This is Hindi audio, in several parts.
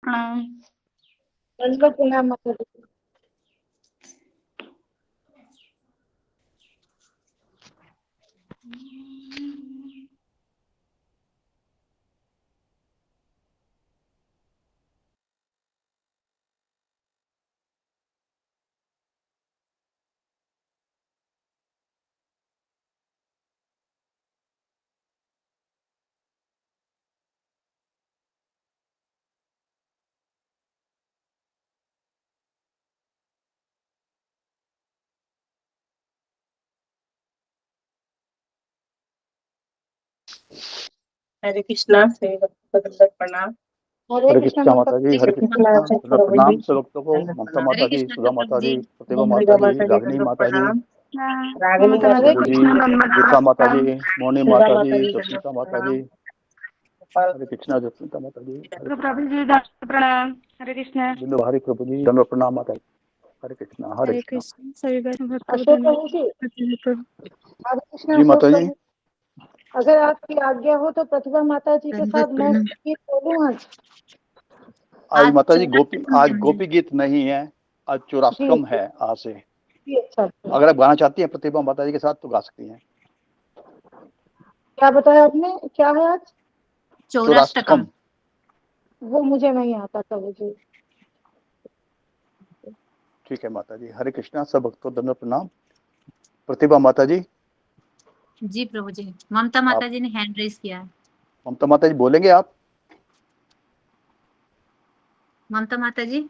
प्रणाम। दंडवत प्रणाम माता जी। हरे कृष्णा से प्रणाम। हरे कृष्णा माता जी, हरे कृष्णा प्रणाम सब भक्तों को। ममता माता जी, सुधा माता जी, प्रतिभा माता जी, रागिनी माता जी, रागिनी हरे जी, कृष्णा दुर्गा माता जी, मोहनी माता जी, जसमिता माता जी, हरे कृष्णा जसमिता माता जी, प्रभु जी प्रणाम। हरे कृष्णा। बिंदु भारी प्रभु जी, दंडवत प्रणाम माता जी, हरे कृष्णा हरे कृष्णा। सभी भक्त को अशोक प्रभु जी, धन्यवाद। हरे कृष्णा जी अशोक माता जी, प्रभु। अगर आपकी आज्ञा हो तो प्रतिभा माता जी के साथ मैं गीत बोलूं आज। आज माता जी आज गोपी गीत नहीं है, आज चौराष्टकम है आज से। जी अच्छा। अगर आप गाना चाहती हैं प्रतिभा माता जी के साथ तो गा सकती हैं। क्या बताया आपने, क्या है आज? चौराष्टकम। वो मुझे नहीं आता प्रभु जी। ठीक है माता जी, हरे कृष्णा सब भक्तों को दंडवत प्रणाम। प्रतिभा माता जी। जी प्रभु जी, ममता माता जी ने हैंड रेज किया है। ममता माता जी बोलेंगे आप? ममता माता जी।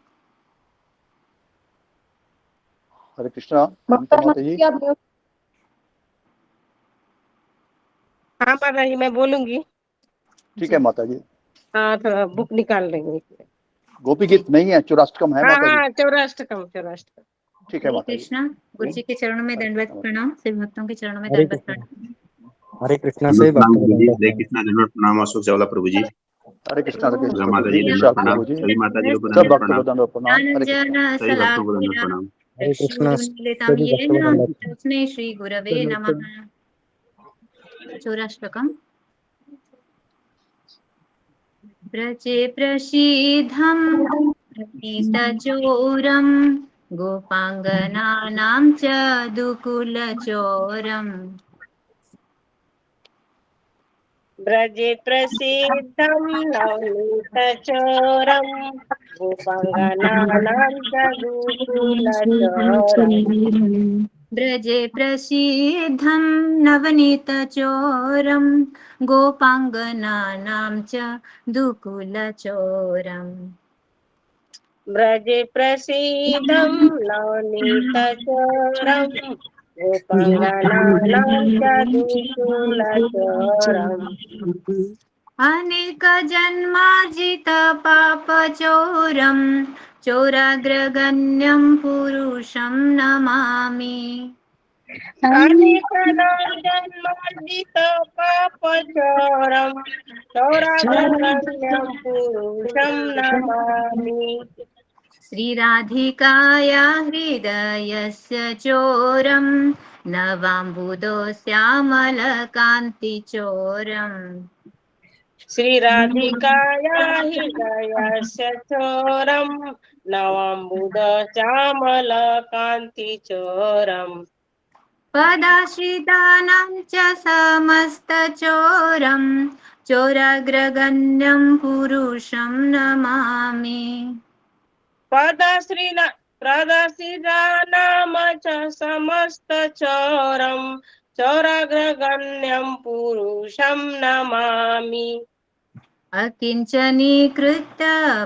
हरे कृष्णा ममता माता जी। हाँ माता जी मैं बोलूंगी। ठीक है माता जी। हाँ थोड़ा बुक निकाल लेंगे। गोपी गीत नहीं है, चौराष्टकम है माता जी। हाँ चौराष्टकम। ठीक है हरे माता जी। कृष्णा। गुरु जी के चरणों में दंडवत प्रणाम। सभी भक्तों के चरणों में हरे दंडवत कृष्णा। प्रणाम। हरे कृष्णा से प्रणाम भक्तों को गुरु जी, दंडवत हरे प्रणाम। कृष्णा दंडवत प्रणाम अशोक चावला प्रभु जी। हरे कृष्णा दुर्गा प्रभु माता जी, जी दंडवत विशाल प्रणाम, प्रभु जी, सभी माता जी को सब दंडवत भक्तों को प्रणाम, दंडवत प्रणाम। हरे कृष्णा। ज्ञानंजन सभी भक्तों को दंडवत शलाकया प्रणाम। हरे कृष्णा चक्षुरुन्मीलितं सभी येन भक्तों को दंडवत तस्मै श्री गुरवे नमः। चौराष्टकम्। व्रजे प्रसीदं सचोरं गोपाङ्गनानां च दुकुलचोरम्। ब्रजे प्रसिद्धं नवनीतचोरं गोपाङ्गनानां च गोकुलचोरम्। ब्रजे प्रसीद्धं नवनीतचोरं गोपाङ्गनानां च दुकुलचोरम्। ब्रजे प्रसीदं नवनीतचोरं गोपाङ्गनानां च गोकुलचोरम्। अनेक जन्मार्जित पापचोरं चोराग्रगण्यं पुरुषं नमामि। अनेकजन्मार्जित पापचोरं चौराग्रगण्यं पुरुषं नमामि। श्रीराधिकाया हृदयस्य चोरं नवाम्बुदोऽस्यामलकान्तिचोरम्। श्रीराधिकाया हृदयस्य चोरं नवाम्बुदश्यामलकान्तिचोरम्। पदाश्रितानां च समस्तचोरं चोराग्रगण्यं पुरुषं नमामि। पदश्रीरानाम च समस्तचोरं चोराग्रगण्यं पुरुषं नमामि। अकिञ्चनीकृत्य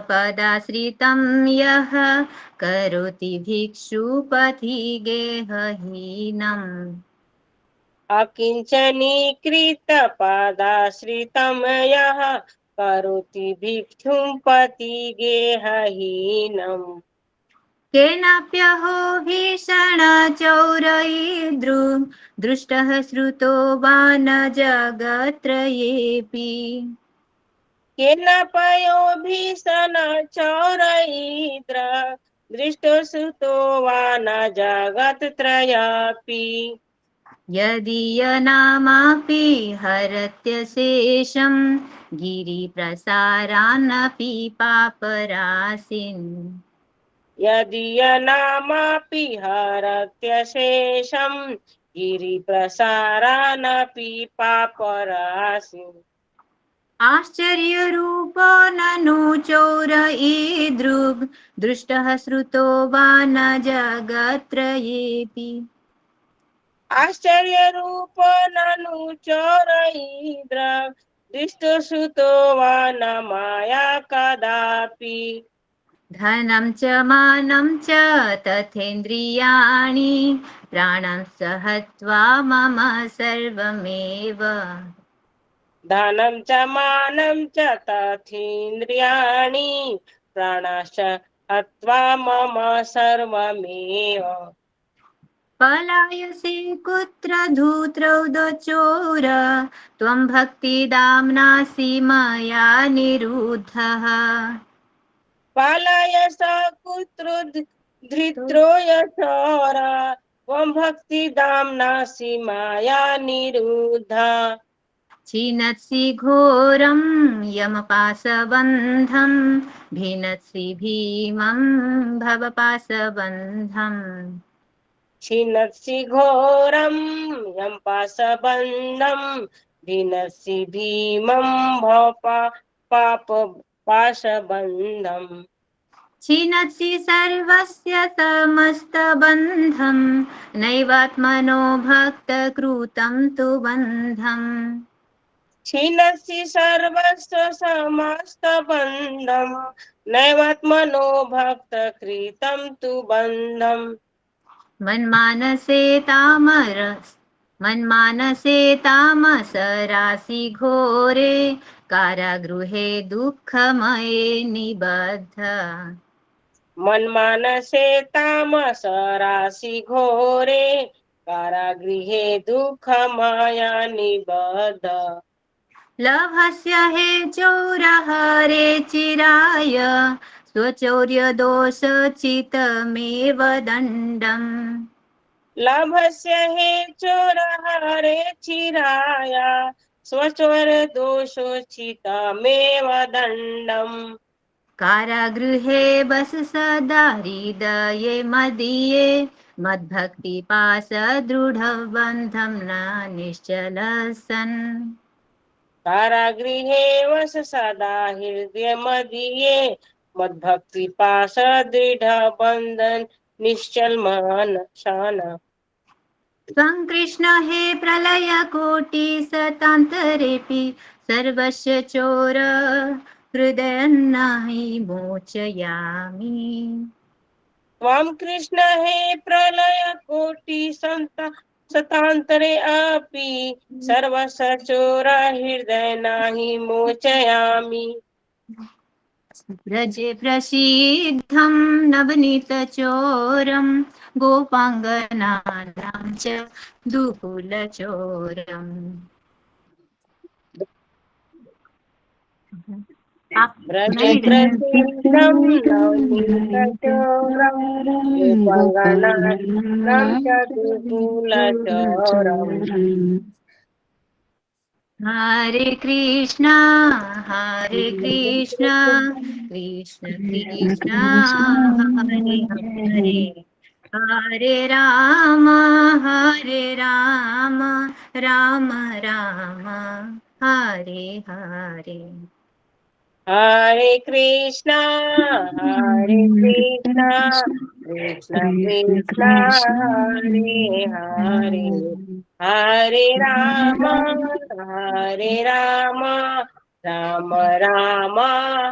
पदाश्रितं यः करोति भिक्षुपथि गेहहीनम्। अकिञ्चनीकृत पदाश्रितं यः करोति भिक्षुं पतिगेहहीनम्। केनाप्यहो भीषणचौरैर्दृ दृष्टः श्रुतो वा न जगत्त्रयेऽपि। केनापयो भीषणचौरैर्द्र दृष्टो श्रुतो वा न जगत्त्रयापि। यदीयनामापि हरत्यशेषं गिरिप्रसारानपि पापराशिन् यदीयनामापि हरत्यशेषं गिरिप्रसारानपि पापराशिन् आश्चर्यरूप ननु चौर ईदृग् दृष्टः श्रुतो वा न जगत्त्रयेऽपि आश्चर्यरूप ननु चोरयिद्र दृष्टश्रुतो वा न माया कदापि धनं च मानं च तथेन्द्रियाणि प्राणं सहत्वा मम सर्वमेव धनं च मानं च तथेन्द्रियाणि प्राणाश्च हत्वा मम सर्वमेव पलायसे कुत्र धूत्रौदचोर त्वं भक्तिदाम्नासि मया निरुद्धः पालय स कुत्र धृत्रो यशोरा त्वं भक्तिदाम्नासि माया निरुद्धा छिनत्सि घोरं यमपाशबन्धं भिनत्सि भीमं भवपाशबन्धम् छिन्नसि घोरं यं पाशबन्धं भिन्नसि भीमं पापपाशबन्धम् छिनत्सि सर्वस्य समस्तबन्धं नैवात्मनो भक्तकृतं तु बन्धम् छिन्नसि सर्वस्य समस्तबन्धं नैवात्मनो भक्तकृतं तु बन्धम् मन्मानसे तामसरासि घोरे कारागृहे दुःखमये निबद्ध मन्मानसे तामसरासि घोरे कारागृहे दुःखमाया निबद्ध लभस्य हे चौरहरे चिराय स्वचौर्यदोषचितमेव दण्डम् लाभस्य हे चोरहरे चिराया स्वचोरदोषोचितमेव दण्डम् कारागृहे बस सदा हृदये मदीये मद्भक्तिपाशदृढबन्धं न निश्चलः सन् कारागृहे वस सदा हृदयमदीये मद्भक्तिपाशदृढबन्धन निश्चल मान त्वं कृष्ण हे प्रलयकोटिशतान्तरेऽपि सर्वस्य चोर हृदयन्नाहि मोचयामि त्वं कृष्ण हे प्रलय कोटि शतान्तरे अपि सर्वसचोर हृदय नहि मोचयामि व्रजे प्रसिद्धं नवनीतचोरं गोपाङ्गनानां च दुकुलचोरम् आप व्रजे नहीं रहे प्रसिद्धं नवनीतचोरं गोपाङ्गनानां च दुकुलचोरम् हरे कृष्णा कृष्ण कृष्ण हरे हरे हरे राम राम राम हरे हरे हरे कृष्णा कृष्ण कृष्ण हरे हरे हरे राम राम राम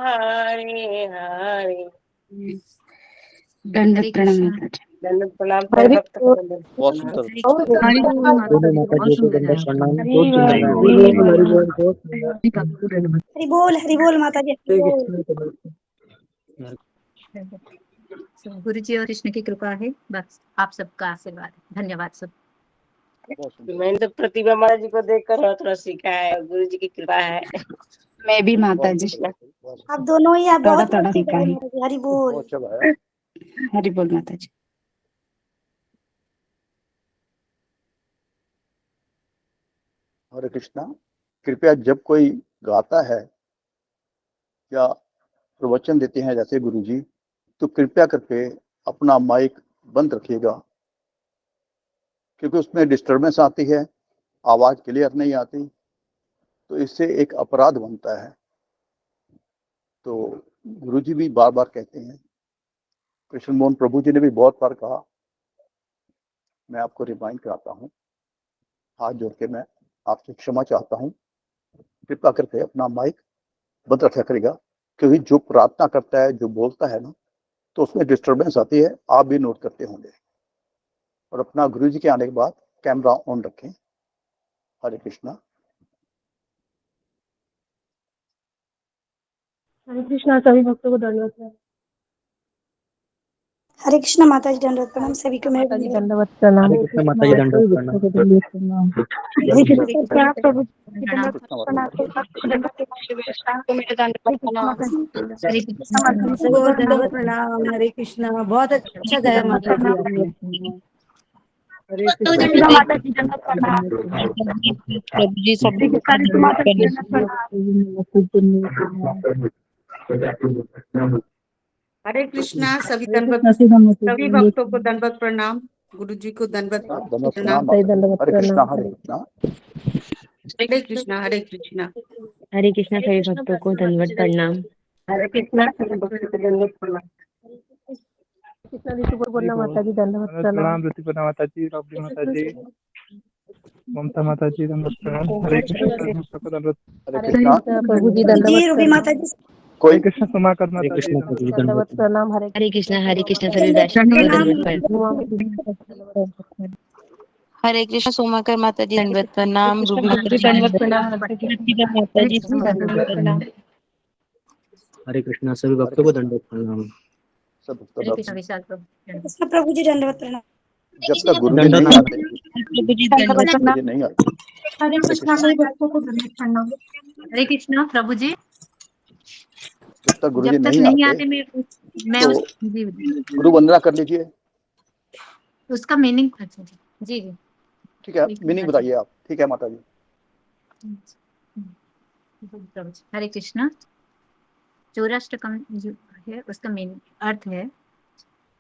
हरे हरे दंडवत प्रणाम माताजी। दंडवत प्रणाम हरि भक्त बोल। बहुत सुंदर हरि बोल माताजी, बहुत सुंदर है। हरि बोल माता जी। गुरु जी और कृष्ण की कृपा है, बस आप सबका आशीर्वाद है। धन्यवाद सब। बहुत सुंदर। मैंने तो प्रतिभा माता जी को देखकर थोड़ा सीखा है, गुरु जी की कृपा है। मैं भी माताजी आप दोनों ही आप थोड़ा बहुत थोड़ा अच्छी सीखा करें है। माता जी। हरि बोल। बहुत अच्छा गाया। हरि बोल माताजी। हरे कृष्णा। कृपया जब कोई गाता है या प्रवचन देते हैं जैसे गुरुजी, तो कृपया करके अपना माइक बंद रखिएगा, क्योंकि उसमें डिस्टरबेंस आती है, आवाज क्लियर नहीं आती, तो इससे एक अपराध बनता है। तो गुरुजी भी बार बार कहते हैं, कृष्ण मोहन प्रभु जी ने भी बहुत बार कहा। मैं आपको रिमाइंड कराता हूँ, हाथ जोड़ के मैं आपसे क्षमा चाहता हूँ। कृपया करके अपना माइक बंद रखा करेगा, क्योंकि जो प्रार्थना करता है, जो बोलता है ना, तो उसमें डिस्टरबेंस आती है, आप भी नोट करते होंगे। और अपना गुरुजी के आने के बाद कैमरा ऑन रखें। हरे कृष्णा। हरे कृष्णा। सभी भक्तों को दंडवत प्रणाम। हरे कृष्णा माता जी दंडवत प्रणाम सभी को मेरे माता जी दंडवत। दंडवत प्रणाम। हरे कृष्णा माता जी दंडवत प्रणाम। हरे कृष्णा क्या प्रभु जी कृष्ण प्रणाम हरे कृष्णा सबको दंडवत प्रणाम। हरे कृष्णा। बहुत अच्छा गाया माता जी आपने। हरे कृष्णा। माता जी दंडवत प्रणाम। जी सब माता जी दंडवत प्रणाम। हरे कृष्णा। सभी हरे दंडवत, कृष्णा। सभी भक्तों को दंडवत प्रणाम। गुरु जी को दंडवत धन्यवाद प्रणाम। प्रणाम। दंडवत हरे कृष्णा। प्रणाम। हरे कृष्णा। हरे कृष्णा। हरे कृष्णा। हरे कृष्णा। सभी भक्तों को दंडवत प्रणाम। हरे कृष्णा सभी भक्तों को दंडवत प्रणाम। कृष्णा ऋतुपर्णा माता जी दंडवत प्रणाम। ऋतुपर्णा माता जी, राबड़ी माता जी, ममता माता जी दंडवत प्रणाम। हरे कृष्णा सभी भक्तों को दंडवत। हरे हरे कृष्णा। कृष्णा प्रभु जी जी दंडवत रूबी प्रणाम। माता जी कोई हरे कृष्णा सोमाकर माता जी दंडवत प्रणाम। हरे कृष्णा सभी वैष्णव को दंडवत प्रणाम। हरे कृष्ण सोमाकर माता जी दंडवत प्रणाम। रूबी माता जी दंडवत प्रणाम। माता जी दंडवत प्रणाम। हरे कृष्णा सभी भक्तों को दंडवत प्रणाम। सब हरे भक्त, कृष्णा विशाल प्रभु कृष्ण प्रभु जी दंडवत प्रणाम। जब तक गुरु जी नहीं आते, जब तक गुरु जी नहीं आते। हरे हरे कृष्णा कृष्णा। सभी भक्तों को दंडवत प्रणाम। हरे कृष्णा प्रभु जी। जब तक गुरु जी जब तक नहीं नहीं आते, आते मैं तो उस जी गुरु वंदना कर लीजिए। उसका मीनिंग अच्छा जी जी जी ठीक है, एक मिनट, मीनिंग अच्छा। बताइए आप। ठीक है माता जी। प्रभु जी, हरे कृष्णा। चौराष्टकम जो है उसका मीनिंग अर्थ है,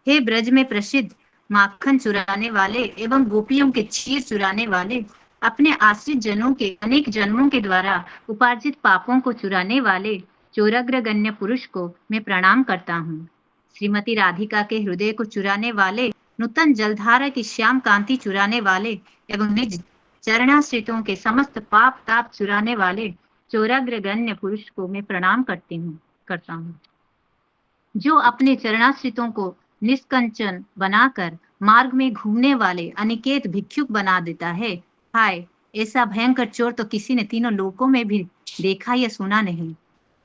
हे ब्रज में प्रसिद्ध माखन चुराने वाले एवं गोपियों के क्षीर चुराने वाले, अपने आश्रित जनों के अनेक जन्मों के द्वारा उपार्जित पापों को चुराने वाले चोराग्रगण्य पुरुष को मैं प्रणाम करता हूँ। श्रीमती राधिका के हृदय को चुराने वाले, नूतन जलधारा की श्याम कांति चुराने वाले एवं निज चरणाश्रितों के समस्त पाप ताप चुराने वाले चोराग्रगण्य पुरुष को मैं प्रणाम करता हूँ, जो अपने चरणाश्रितों को निष्कंचन बनाकर मार्ग में घूमने वाले अनिकेत भिक्षुक बना देता है। हाय, ऐसा भयंकर चोर तो किसी ने तीनों लोकों में भी देखा या सुना नहीं,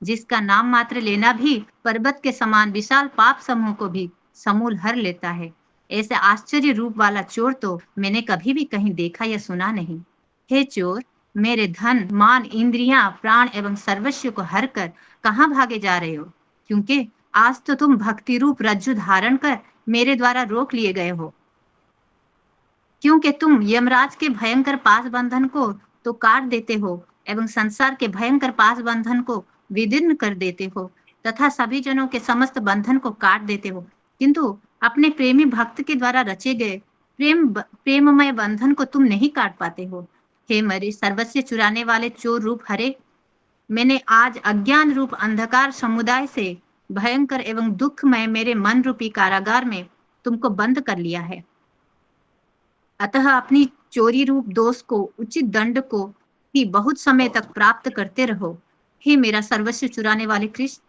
जिसका नाम मात्र लेना भी पर्वत के समान विशाल पाप समूह को भी समूल हर लेता है। ऐसे आश्चर्य रूप वाला चोर तो मैंने कभी भी कहीं देखा या सुना नहीं। हे चोर, मेरे धन मान इंद्रियां प्राण एवं सर्वस्व को हर कर कहाँ भागे जा रहे हो? क्योंकि आज तो तुम भक्ति रूप रज्जु धारण कर मेरे द्वारा रोक लिए गए हो, क्योंकि तुम यमराज के भयंकर पास बंधन को तो काट देते हो एवं संसार के भयंकर पास बंधन को विदीर्ण कर देते हो तथा सभी जनों के समस्त बंधन को काट देते हो, किंतु अपने प्रेमी भक्त के द्वारा रचे गए प्रेममय बंधन को तुम नहीं काट पाते हो। हे मरे सर्वस्व चुराने वाले चोर रूप हरे, मैंने आज अज्ञान रूप अंधकार समुदाय से भयंकर एवं दुखमय मेरे मन रूपी कारागार में तुमको बंद कर लिया है। अतः अपनी चोरी रूप दोष को उचित दंड को ही बहुत समय तक प्राप्त करते रहो। हे मेरा सर्वस्व चुराने वाले कृष्ण,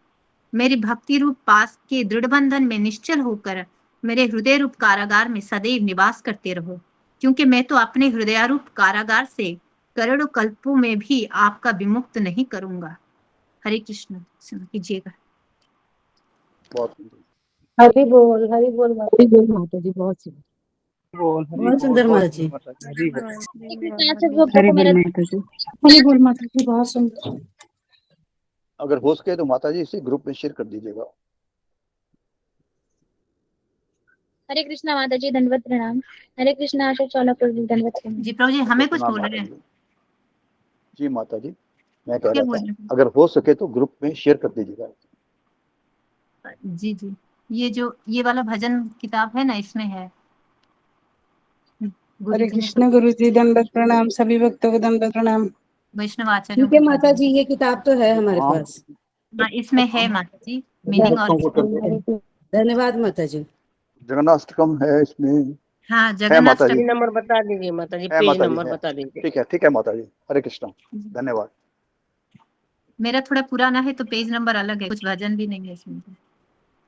मेरी भक्ति रूप पास के दृढ़ बंधन में निश्चल होकर मेरे हृदय रूप कारागार में सदैव निवास करते रहो, क्योंकि मैं तो अपने हृदयारूप कारागार से करोड़ों कल्पों में भी आपका विमुक्त नहीं करूंगा। हरे कृष्ण। क्षमा कीजिएगा। बहुत हरि बोल माता जी बहुत सुंदर। बहुत सुंदर माता जी। हरि बोल माता जी। हरि बोल माता जी बहुत सुंदर। अगर हो सके तो माता जी इसे ग्रुप में शेयर कर दीजिएगा। हरे कृष्णा माता जी दंडवत प्रणाम। हरे कृष्णा आशा चौला प्रभु दंडवत प्रणाम। जी प्रभु जी, हमें कुछ बोल रहे हैं। जी माता जी, मैं कह क्या रहा बोल था रहे अगर हो सके तो ग्रुप में शेयर कर दीजिएगा। हैं? जी जी, ये वाला भजन किताब है ना, इसमें है। गुरु हरे जी ने कृष्ण गुरु जी, दंडवत प्रणाम, सभी भक्तों को दंडवत प्रणाम। वैष्णव आचार्यों ठीक है के माता भजन। जी, ये किताब तो है हमारे हाँ पास। हाँ, इसमें है माता जी, मीनिंग और धन्यवाद माता जी। जगन्नाष्टकम है इसमें। हाँ है माता जगन्नाष्टमी। जी, पेज नंबर बता दीजिए माता जी, है पेज माता जी, नंबर है। बता दीजिए। ठीक है माता जी, हरे कृष्णा, धन्यवाद। मेरा थोड़ा पुराना है तो पेज नंबर अलग है, कुछ भजन भी नहीं है इसमें।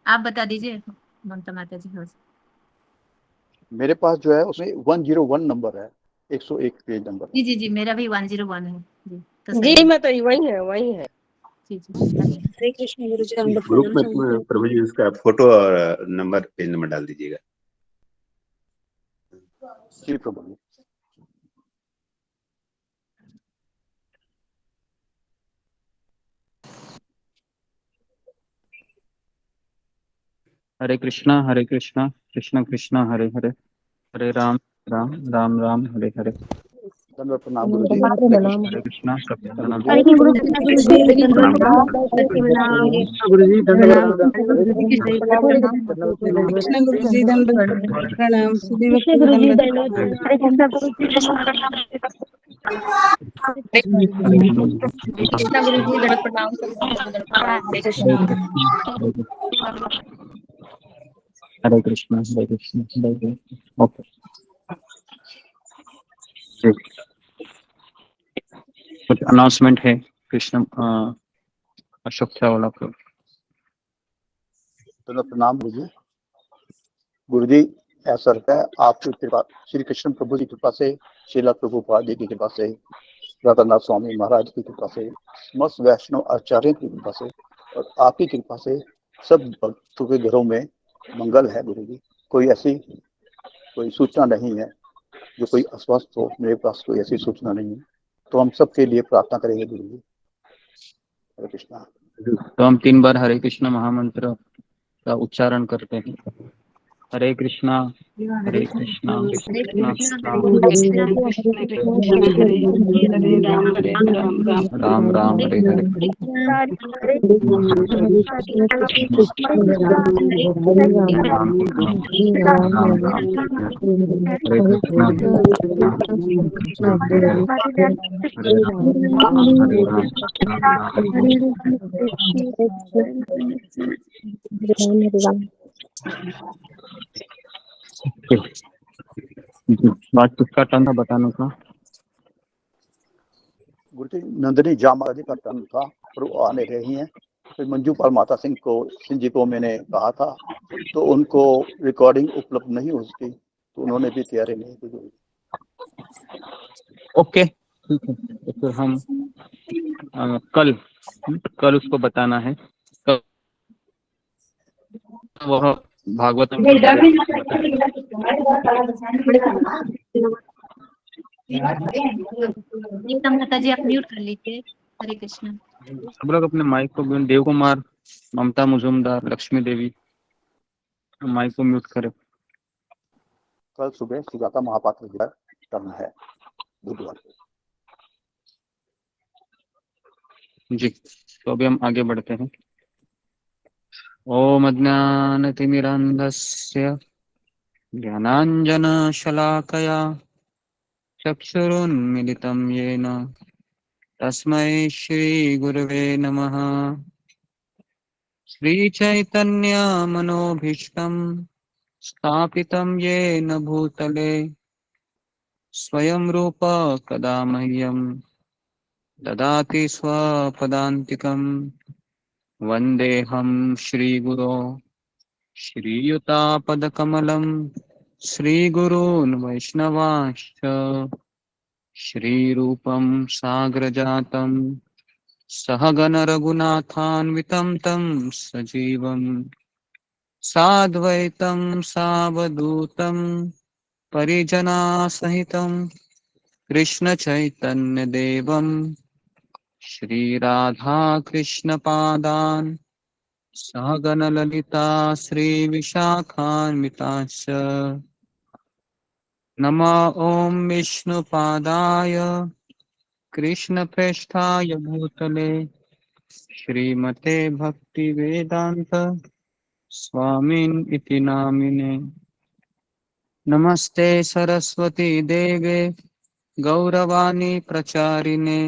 आप बता दीजिए ममता माता जी। हो मेरे पास जो है उसमें 101 नंबर है, 101 पेज नंबर है। जी जी जी, मेरा भी 101 है जी, तो जी सही है। माता जी, वही है वही है। जी जी धन्यवाद। हरे कृष्ण गुरु जी, दंडवत ग्रुप में प्रणाम। प्रभु जी उसका फोटो और नंबर, पेज नंबर डाल दीजिएगा। जी प्रभु जी। हरे कृष्णा कृष्ण कृष्ण हरे हरे, हरे राम राम राम राम हरे हरे। धन्यवाद, प्रणाम गुरु जी। हरे कृष्णा प्रणाम। हरे कृष्ण गुरु जी, दंडवत प्रणाम। गुरु जी प्रणाम धन्यवाद। हरे कृष्ण गुरु जी, दंडवत प्रणाम, सभी भक्तों को दंडवत प्रणाम। हरे कृष्ण गुरु जी प्रणाम। हरे कृष्णा कृष्ण गुरु जी दंडवत प्रणाम, सभी भक्तों को दंडवत प्रणाम। हरे कृष्ण। हरे कृष्णा हरे कृष्णा हरे कृष्णा। ओके जी, कुछ अनाउंसमेंट है कृष्ण अशोक चावला को। धन्यवाद, प्रणाम गुरु जी। गुरु जी, ऐसा रहता है आपकी कृपा, श्री कृष्ण प्रभु की कृपा से, श्रीला प्रभुपाद जी की कृपा से, रतननाथ स्वामी महाराज की कृपा से, समस्त वैष्णव आचार्य की कृपा से और आपकी कृपा से सब भक्तों के घरों में मंगल है गुरु जी। कोई ऐसी कोई सूचना नहीं है जो कोई अस्वस्थ हो, मेरे पास कोई ऐसी सूचना नहीं है, तो हम सबके लिए प्रार्थना करेंगे गुरु जी। हरे कृष्णा। तो हम 3 बार हरे कृष्णा महामंत्र का उच्चारण करते हैं। हरे कृष्णा कृष्णा हरे कृष्णा कृष्ण कृष्णा हरे कृष्ण कृष्ण हरे कृष्ण हरे, हरे हरे हरे, राम, राम हरे राम राम, राम राम राम हरे हरे। हरे राम राम राम हरे कृष्णा कृष्णा हरे हरे, हरे राम हरे राम राम राम। बात किसका टर्न था बताने का? गुरु जी, नंदिनी जा माता जी का टर्न था पर वो आ नहीं रही हैं। फिर मंजूपाल माता सिंह जी को मैंने कहा था तो उनको रिकॉर्डिंग उपलब्ध नहीं हो सकी, तो उन्होंने भी तैयारी नहीं की गुरु जी। ओके ठीक है, तो फिर हम कल उसको बताना है। कल वह भागवतम के बारे में बताएगा। एकदम माता जी आप म्यूट कर लीजिए। हरे कृष्ण। सब लोग अपने माइक को, देव कुमार, ममता मुजुमदार, लक्ष्मी देवी माइक को म्यूट करें। कल सुबह सुजाता महापात्र जी का टर्न है बुधवार को। जी, तो अभी हम आगे बढ़ते हैं। ओम अज्ञानतिमिरन्धस्य ज्ञानाञ्जनशलाकया चक्षुरुन्मिलितं येन तस्मै श्रीगुरवे नमः। श्रीचैतन्यमनोभीष्टं स्थापितं येन भूतले स्वयं रूप कदा मह्यं ददाति स्वपदान्तिकं। वन्देऽहं श्रीगुरो श्रीयुतापदकमलं श्रीगुरून् वैष्णवांश्च श्रीरूपं साग्रजातं सहगण रघुनाथान्वितं तं सजीवं साद्वैतं सावधूतं परिजनासहितं कृष्णचैतन्यदेवं श्रीराधा कृष्णपादान् सहगण ललिता श्रीविशाखान्विताश्च नमः। ॐ विष्णुपादाय कृष्ण प्रेष्ठाय भूतले श्रीमते भक्ति वेदांत स्वामिन इति नामिने। नमस्ते सरस्वती देवे गौरवाणी प्रचारिणे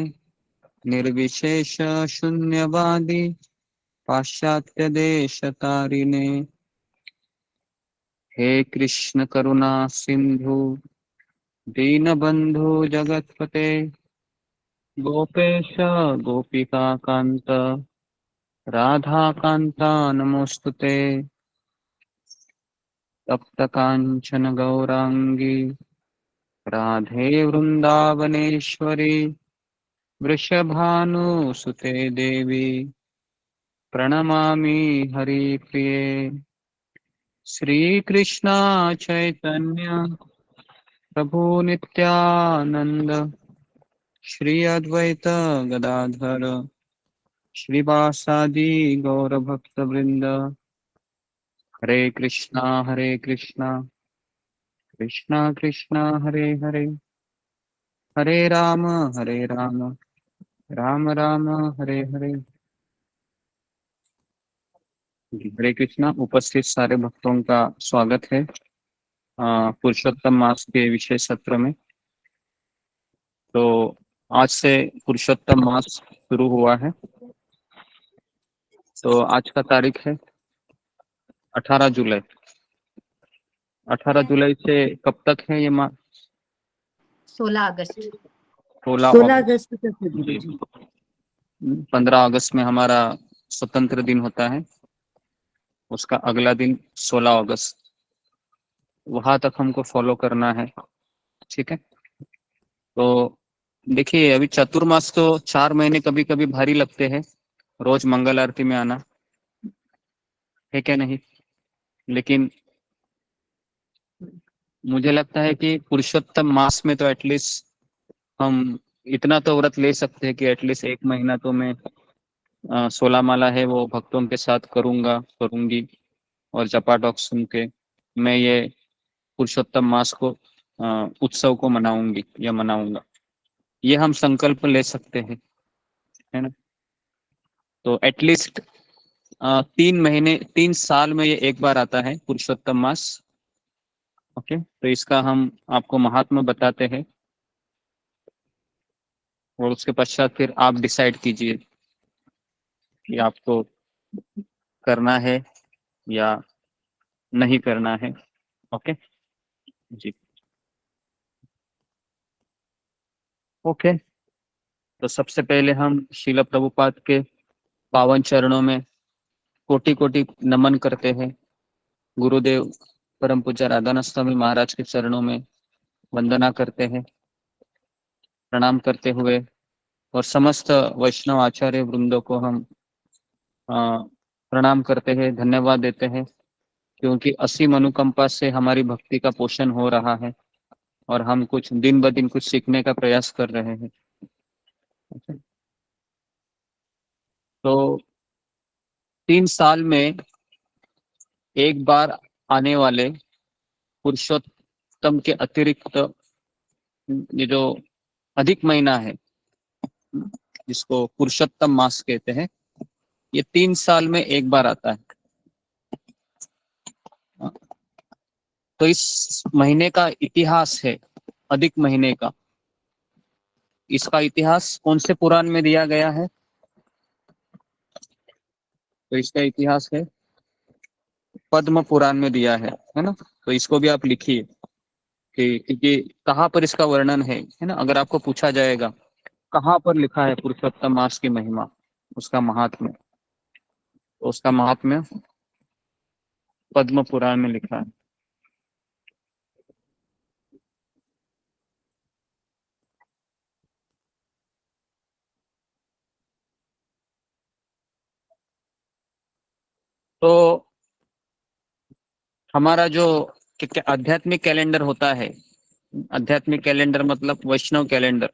निर्विशेष शून्यवादी पाश्चात्य देश तारिणे। हे कृष्ण करुणा सिंधु दीनबंधु जगतपते गोपेश गोपिका कांत राधा कांता नमोस्तुते। तप्त कांचन गौरांगी राधे वृंदावनेश्वरी वृषभानुसुते देवी प्रणमामि हरिप्रिये। श्रीकृष्ण चैतन्य प्रभु नित्यानंद श्री अद्वैत गदाधर श्रीवासादि गौरभक्त वृंद। हरे कृष्णा कृष्णा कृष्णा हरे हरे, हरे राम राम राम हरे हरे। हरे कृष्णा। उपस्थित सारे भक्तों का स्वागत है पुरुषोत्तम मास के विशेष सत्र में। तो आज से पुरुषोत्तम मास शुरू हुआ है। तो आज का तारीख है 18 जुलाई। 18 जुलाई से कब तक है ये मास? 16 अगस्त। 16 अगस्त तक है गुरु जी। 15 अगस्त में हमारा स्वतंत्र दिन होता है, उसका अगला दिन 16 अगस्त, वहां तक हमको फॉलो करना है। ठीक है। तो देखिए, अभी चतुर्मास तो 4 महीने कभी कभी भारी लगते हैं, रोज मंगल आरती में आना है क्या नहीं, लेकिन मुझे लगता है कि पुरुषोत्तम मास में तो एटलीस्ट हम इतना तो व्रत ले सकते हैं कि एटलीस्ट 1 महीना तो मैं 16 माला है वो भक्तों के साथ करूंगी और जपाटॉक सुन के मैं ये पुरुषोत्तम मास को उत्सव को मनाऊंगा। ये हम संकल्प ले सकते हैं, है ना। तो एटलीस्ट 3 साल में ये एक बार आता है पुरुषोत्तम मास। ओके, तो इसका हम आपको महात्मा बताते हैं और उसके पश्चात फिर आप डिसाइड कीजिए कि आपको करना है या नहीं करना है। ओके जी। ओके, तो सबसे पहले हम श्रील प्रभुपाद के पावन चरणों में कोटि कोटि नमन करते हैं। गुरुदेव परम पूज्य राधानाथ स्वामी महाराज के चरणों में वंदना करते हैं, प्रणाम करते हुए, और समस्त वैष्णव आचार्य वृंदों को हम प्रणाम करते हैं, धन्यवाद देते हैं, क्योंकि असीम अनुकंपा से हमारी भक्ति का पोषण हो रहा है और हम कुछ दिन ब दिन कुछ सीखने का प्रयास कर रहे हैं। तो 3 साल में एक बार आने वाले पुरुषोत्तम के अतिरिक्त ये जो अधिक महीना है जिसको पुरुषोत्तम मास कहते हैं, ये 3 साल में एक बार आता है। तो इस महीने का इतिहास है, अधिक महीने का, इसका इतिहास कौन से पुराण में दिया गया है? तो इसका इतिहास है पद्म पुराण में दिया है ना। तो इसको भी आप लिखिए कि क्योंकि कहाँ पर इसका वर्णन है ना। अगर आपको पूछा जाएगा कहाँ पर लिखा है पुरुषोत्तम मास की महिमा, उसका महात्म्य, तो उसका महात्म्य पद्म पुराण में लिखा है। तो हमारा जो आध्यात्मिक कैलेंडर होता है, आध्यात्मिक कैलेंडर मतलब वैष्णव कैलेंडर,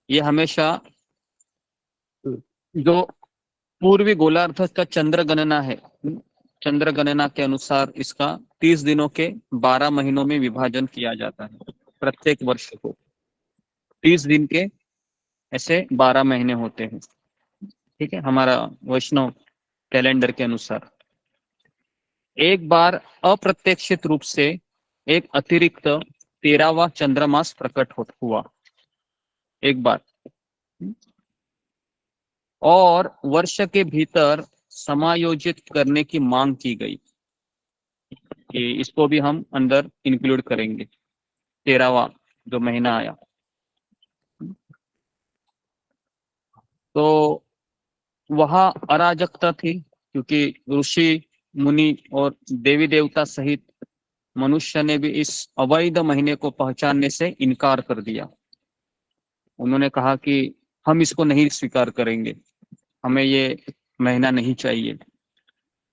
ये हमेशा जो पूर्वी गोलार्ध का चंद्र गणना है, चंद्र गणना के अनुसार इसका 30 दिनों के 12 महीनों में विभाजन किया जाता है प्रत्येक वर्ष को। 30 दिन के ऐसे 12 महीने होते हैं, ठीक है, हमारा वैष्णव कैलेंडर के अनुसार। एक बार अप्रत्याशित रूप से एक अतिरिक्त 13वां चंद्रमास प्रकट हुआ, एक बार, और वर्ष के भीतर समायोजित करने की मांग की गई कि इसको भी हम अंदर इंक्लूड करेंगे, 13वां जो महीना आया। तो वहां अराजकता थी, क्योंकि ऋषि मुनि और देवी देवता सहित मनुष्य ने भी इस अवैध महीने को पहचानने से इनकार कर दिया। उन्होंने कहा कि हम इसको नहीं स्वीकार करेंगे, हमें ये महीना नहीं चाहिए।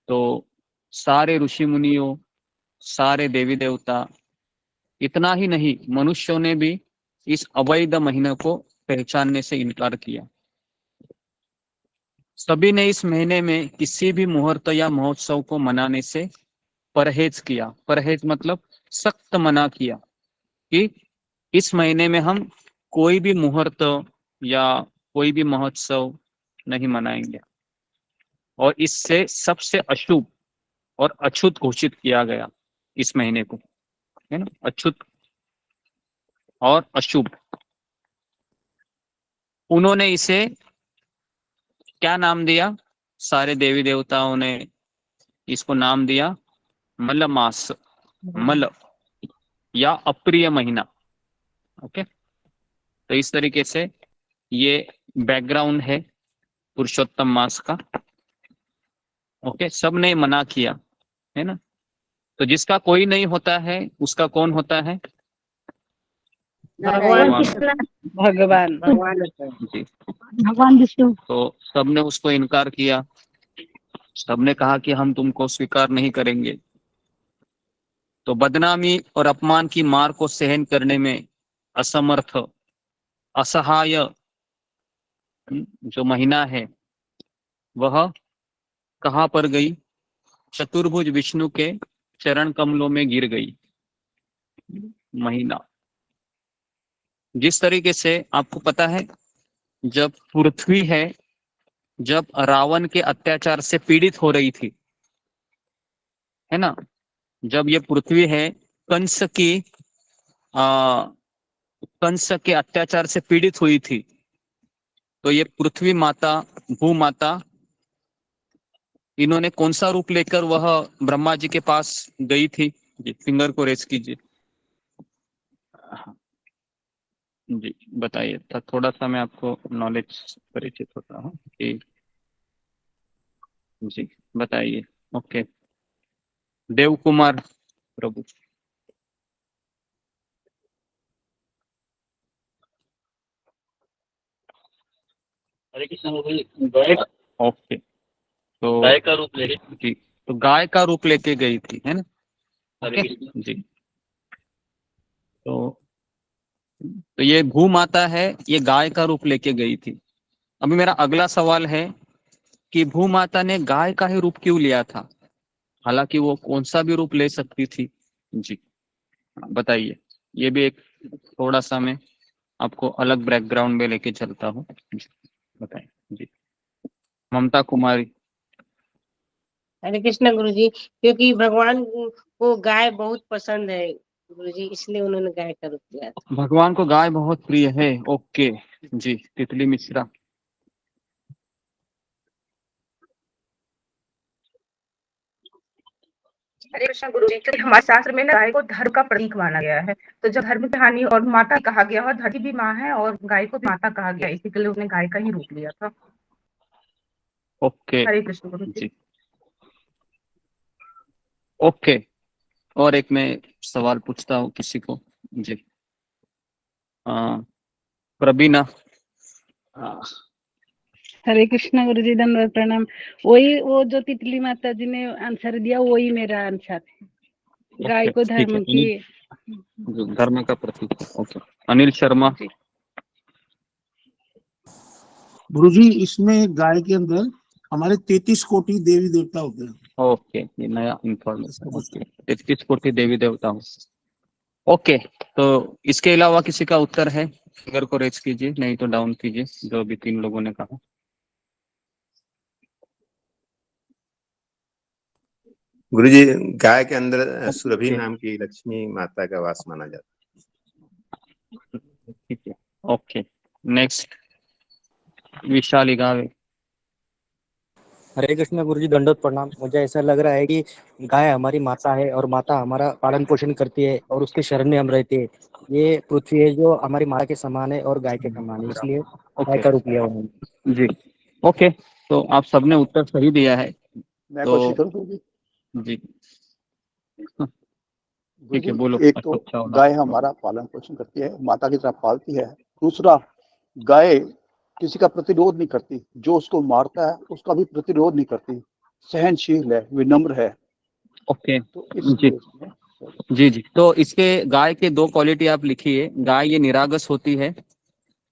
तो सारे ऋषि मुनियों, सारे देवी देवता, इतना ही नहीं, मनुष्यों ने भी इस अवैध महीने को पहचानने से इनकार किया। सभी ने इस महीने में किसी भी मुहूर्त या महोत्सव को मनाने से परहेज किया। परहेज मतलब सख्त मना किया कि इस महीने में हम कोई भी मुहूर्त या कोई भी महोत्सव नहीं मनाएंगे, और इससे सबसे अशुभ और अछूत घोषित किया गया इस महीने को, है ना, अछूत और अशुभ। उन्होंने इसे क्या नाम दिया? सारे देवी देवताओं ने इसको नाम दिया मल मास, मल या अप्रिय महीना। ओके, तो इस तरीके से ये बैकग्राउंड है पुरुषोत्तम मास का। ओके, सबने मना किया, है ना। तो जिसका कोई नहीं होता है उसका कौन होता है? भगवान भगवान जी। भगवान विष्णु। तो सबने उसको इनकार किया, सबने कहा कि हम तुमको स्वीकार नहीं करेंगे। तो बदनामी और अपमान की मार को सहन करने में असमर्थ, असहाय जो महीना है वह कहाँ पर गई? चतुर्भुज विष्णु के चरण कमलों में गिर गई महीना। जिस तरीके से आपको पता है, जब पृथ्वी है, जब रावण के अत्याचार से पीड़ित हो रही थी, है ना, जब ये पृथ्वी है कंस के अत्याचार से पीड़ित हुई थी, तो ये पृथ्वी माता, भू माता, इन्होंने कौन सा रूप लेकर वह ब्रह्मा जी के पास गई थी? जी, फिंगर को रेस कीजिए। जी बताइए, थोड़ा सा मैं आपको नॉलेज परिचित होता हूँ कि जी बताइए। ओके, देव कुमार प्रभु। हरे कृष्ण। ओके, तो गाय का रूप लेके जी, तो गाय का रूप लेके गई थी, है ना। ओके जी, तो ये भू माता है, ये गाय का रूप लेके गई थी। अभी मेरा अगला सवाल है कि भू माता ने गाय का ही रूप क्यों लिया था, हालांकि वो कौन सा भी रूप ले सकती थी? जी बताइए। ये भी एक थोड़ा सा मैं आपको अलग बैकग्राउंड में लेके चलता हूँ। बताइए जी, ममता कुमारी। हरे कृष्ण गुरुजी, क्योंकि भगवान को गाय बहुत पसंद है गुरुजी, इसलिए उन्होंने गाय का रूप लिया था। भगवान को गाय बहुत प्रिय है। ओके जी, तितली मिश्रा। हरे कृष्ण गुरुजी, क्योंकि हमारे शास्त्र में ना गाय को धर्म का प्रतीक माना गया है, तो जब धर्म की हानि और माता कहा गया और धरती भी माँ है और गाय को भी माता कहा गया, इसी के लिए उसने गाय का ही रूप लिया था। ओके हरे कृष्ण गुरुजी। जी, ओके। और एक मैं सवाल पूछता हूँ किसी को जी, प्रवीणा। हरे कृष्ण गुरुजी, धन्यवाद, प्रणाम। वही, वो जो तितली माता जी ने आंसर दिया वही मेरा आंसर है, गाय को ठीक है, धर्म की, धर्म का प्रतीक। ओके, अनिल शर्मा। गुरुजी, इसमें गाय के अंदर हमारे 33 कोटि देवी देवता होते हैं। ओके, ये नया इंफॉर्मेशन। ओके, 33 कोटि देवी देवता हूँ। ओके, तो इसके अलावा किसी का उत्तर है? फिंगर को रेज कीजिए, नहीं तो डाउन कीजिए, जो भी 3 लोगों ने कहा। गुरुजी, गाय के अंदर सुरभि नाम की लक्ष्मी माता का वास माना जाता है। ठीक है, ओके। नेक्स्ट विशाली गावे। हरे कृष्ण गुरुजी, दंडोत प्रणाम। मुझे ऐसा लग रहा है कि गाय हमारी माता है और माता हमारा पालन पोषण करती है और उसके शरण में हम रहते हैं। ये पृथ्वी है जो हमारी माता के समान है और गाय के समान है, इसलिए गाय का रूप लिया उन्होंने। जी, ओके। तो आप सबने उत्तर सही दिया है। मैं तो कोशिश करूँ जी, ठीक है, बोलो। एक तो गाय हमारा पालन पोषण करती है, माता की तरह पालती है। दूसरा, गाय किसी का प्रतिरोध नहीं करती, जो उसको मारता है उसका भी प्रतिरोध नहीं करती, सहनशील है, विनम्र है। ओके तो जी जी जी। तो इसके गाय के 2 क्वालिटी आप लिखिए। गाय ये निरागस होती है,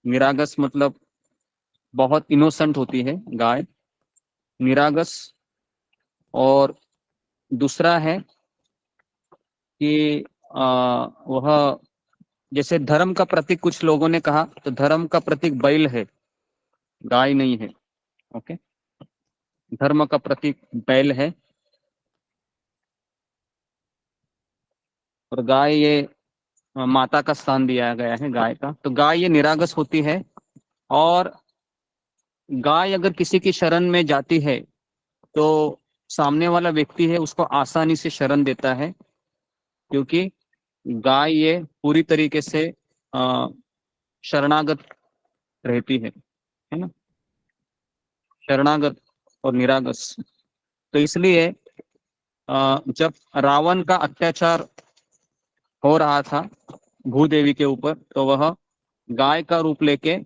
निरागस मतलब बहुत इनोसेंट होती है गाय, निरागस। और दूसरा है कि वह जैसे धर्म का प्रतीक, कुछ लोगों ने कहा, तो धर्म का प्रतीक बैल है, गाय नहीं है। ओके, धर्म का प्रतीक बैल है और गाय ये माता का स्थान दिया गया है गाय का। तो गाय ये निरागस होती है और गाय अगर किसी की शरण में जाती है तो सामने वाला व्यक्ति है उसको आसानी से शरण देता है, क्योंकि गाय ये पूरी तरीके से शरणागत रहती है ना, शरणागत और निरागस। तो इसलिए जब रावण का अत्याचार हो रहा था भूदेवी के ऊपर, तो वह गाय का रूप लेके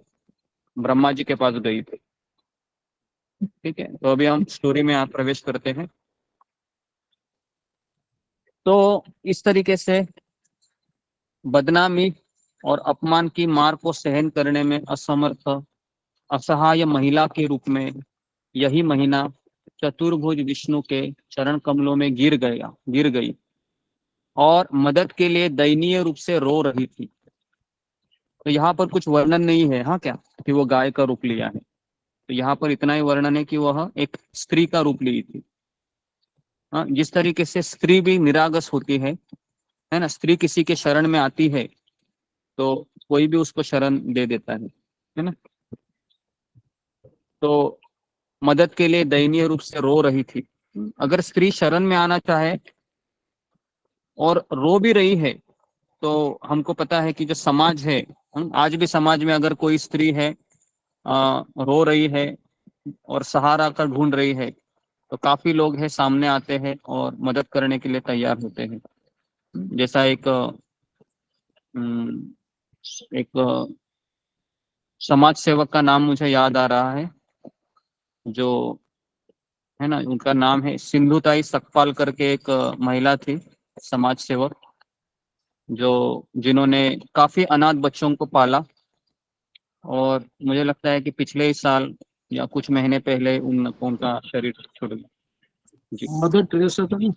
ब्रह्मा जी के पास गई थी। ठीक है, तो अभी हम स्टोरी में आप प्रवेश करते हैं। तो इस तरीके से बदनामी और अपमान की मार को सहन करने में असमर्थ असहाय महिला के रूप में यही महीना चतुर्भुज विष्णु के चरण कमलों में गिर गई और मदद के लिए दयनीय रूप से रो रही थी। तो यहाँ पर कुछ वर्णन नहीं है, हाँ, क्या कि वो गाय का रूप लिया है। तो यहाँ पर इतना ही वर्णन है कि वह एक स्त्री का रूप ली थी। हाँ, जिस तरीके से स्त्री भी निरागस होती है ना, स्त्री किसी के शरण में आती है तो कोई भी उसको शरण दे देता है ना। तो मदद के लिए दयनीय रूप से रो रही थी। अगर स्त्री शरण में आना चाहे और रो भी रही है, तो हमको पता है कि जो समाज है, आज भी समाज में अगर कोई स्त्री है रो रही है और सहारा का ढूंढ रही है, तो काफी लोग हैं सामने आते हैं और मदद करने के लिए तैयार होते हैं। जैसा एक समाज सेवक का नाम मुझे याद आ रहा है, जो है ना, उनका नाम है सिंधुताई सकपाल करके एक महिला थी समाज सेवक, जिन्होंने काफी अनाथ बच्चों को पाला। और मुझे लगता है कि पिछले ही साल या कुछ महीने पहले उनका शरीर छूट गया। जी, मदर टेरेसा तो नहीं,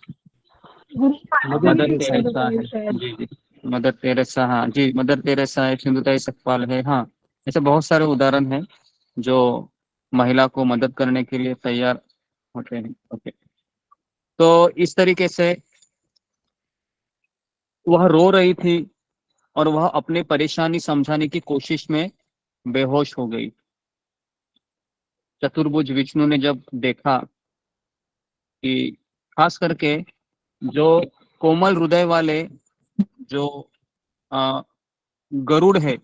मदर टेरेसा है। जी जी, मदर टेरेसा, हाँ जी, मदर टेरेसा है, सिंधुताई सकपाल है। हाँ, ऐसे बहुत सारे उदाहरण हैं जो महिला को मदद करने के लिए तैयार होते हैं। ओके, तो इस तरीके से वह रो रही थी और वह अपनी परेशानी समझाने की कोशिश में बेहोश हो गई। चतुर्भुज विष्णु ने जब देखा कि खास करके जो कोमल हृदय वाले जो गरुड़ है,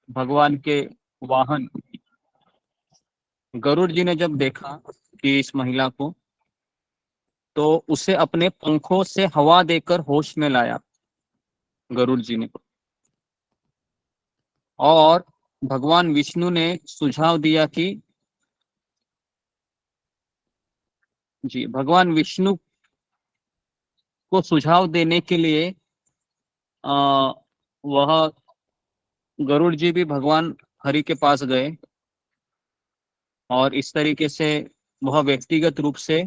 भगवान के वाहन, गरुड़ जी ने जब देखा कि इस महिला को, तो उसे अपने पंखों से हवा देकर होश में लाया गरुड़ जी ने। और भगवान विष्णु ने सुझाव दिया कि भगवान विष्णु को सुझाव देने के लिए वह गरुड़ जी भी भगवान हरि के पास गए और इस तरीके से वह व्यक्तिगत रूप से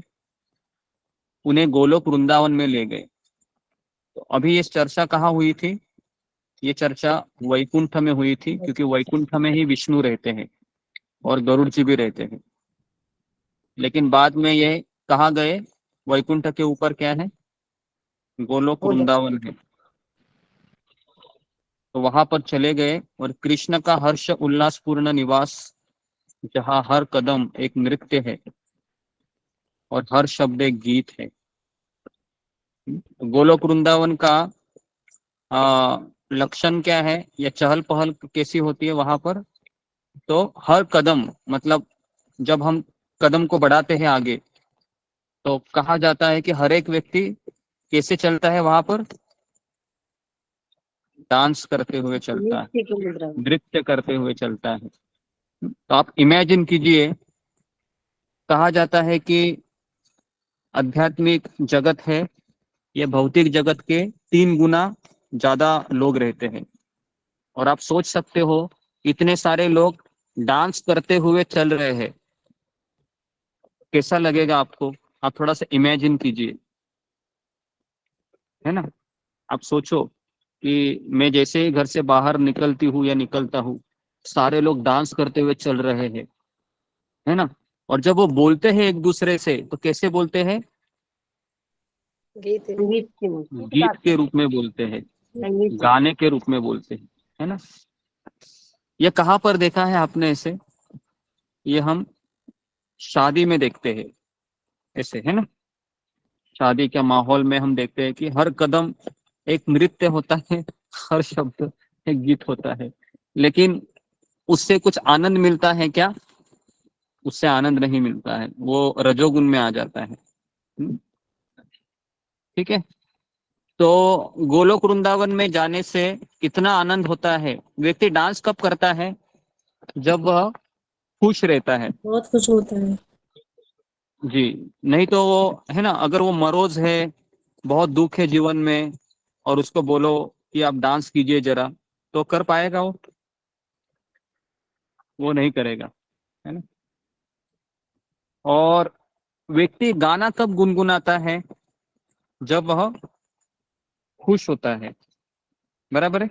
उन्हें गोलोक वृंदावन में ले गए। तो अभी ये चर्चा कहाँ हुई थी ये चर्चा वैकुंठ में हुई थी, क्योंकि वैकुंठ में ही विष्णु रहते हैं और गरुड़ जी भी रहते हैं। लेकिन बाद में ये कहाँ गए? वैकुंठ के ऊपर क्या है? गोलोक वृंदावन है। तो वहां पर चले गए और कृष्ण का हर्ष उल्लासपूर्ण निवास, जहाँ हर कदम एक नृत्य है और हर शब्द एक गीत है। गोलोक वृंदावन का लक्षण क्या है या चहल पहल कैसी होती है वहां पर? तो हर कदम, मतलब जब हम कदम को बढ़ाते हैं आगे, तो कहा जाता है कि हर एक व्यक्ति कैसे चलता है वहां पर? डांस करते हुए चलता है, नृत्य करते हुए चलता है। तो आप इमेजिन कीजिए, कहा जाता है कि आध्यात्मिक जगत है, ये भौतिक जगत के 3 गुना ज्यादा लोग रहते हैं। और आप सोच सकते हो, इतने सारे लोग डांस करते हुए चल रहे हैं, कैसा लगेगा आपको? आप थोड़ा सा इमेजिन कीजिए, है ना। आप सोचो कि मैं जैसे ही घर से बाहर निकलती हूँ या निकलता हूँ, सारे लोग डांस करते हुए चल रहे हैं, है ना। और जब वो बोलते हैं एक दूसरे से, तो कैसे बोलते हैं? गीत के रूप में बोलते हैं, गाने के रूप में बोलते हैं, है ना। ये कहाँ पर देखा है आपने ऐसे? ये हम शादी में देखते हैं ऐसे, है ना। शादी के माहौल में हम देखते हैं कि हर कदम एक नृत्य होता है, हर शब्द एक गीत होता है। लेकिन उससे कुछ आनंद मिलता है क्या? उससे आनंद नहीं मिलता है, वो रजोगुण में आ जाता है। ठीक है। तो गोलोक वृंदावन में जाने से कितना आनंद होता है। व्यक्ति डांस कब करता है? जब वह खुश रहता है, बहुत खुश होता है जी। नहीं तो वो, है ना, अगर वो मरोज है, बहुत दुख है जीवन में, और उसको बोलो कि आप डांस कीजिए जरा, तो कर पाएगा? वो नहीं करेगा, है ना। और व्यक्ति गाना कब गुनगुनाता है? जब वह खुश होता है, बराबर है,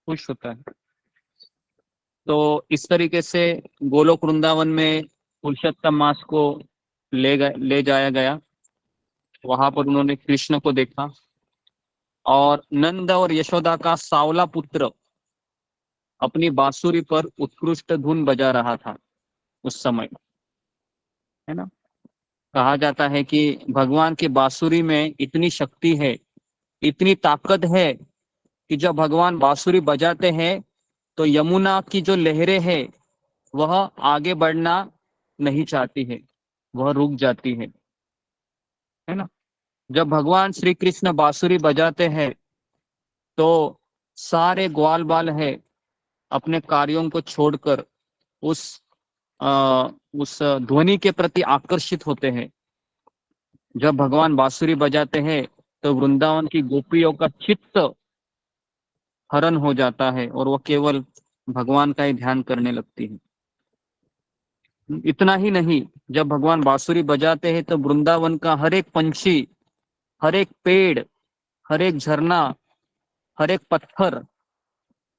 खुश होता है। तो इस तरीके से गोलोक वृंदावन में पुरुषोत्तम मास को ले जाया गया। वहां पर उन्होंने कृष्ण को देखा, और नंद और यशोदा का सावला पुत्र अपनी बांसुरी पर उत्कृष्ट धुन बजा रहा था उस समय, है ना। कहा जाता है कि भगवान की बांसुरी में इतनी शक्ति है, इतनी ताकत है, कि जब भगवान बांसुरी बजाते हैं तो यमुना की जो लहरें हैं वह आगे बढ़ना नहीं चाहती है, वह रुक जाती है ना। जब भगवान श्री कृष्ण बांसुरी बजाते हैं तो सारे ग्वाल बाल है अपने कार्यों को छोड़कर उस उस ध्वनि के प्रति आकर्षित होते हैं। जब भगवान बांसुरी बजाते हैं तो वृंदावन की गोपियों का चित्त हरण हो जाता है और वो केवल भगवान का ही ध्यान करने लगती है। इतना ही नहीं, जब भगवान बांसुरी बजाते हैं तो वृंदावन का हर एक पंछी, हर एक पेड़, हर एक झरना, हर एक पत्थर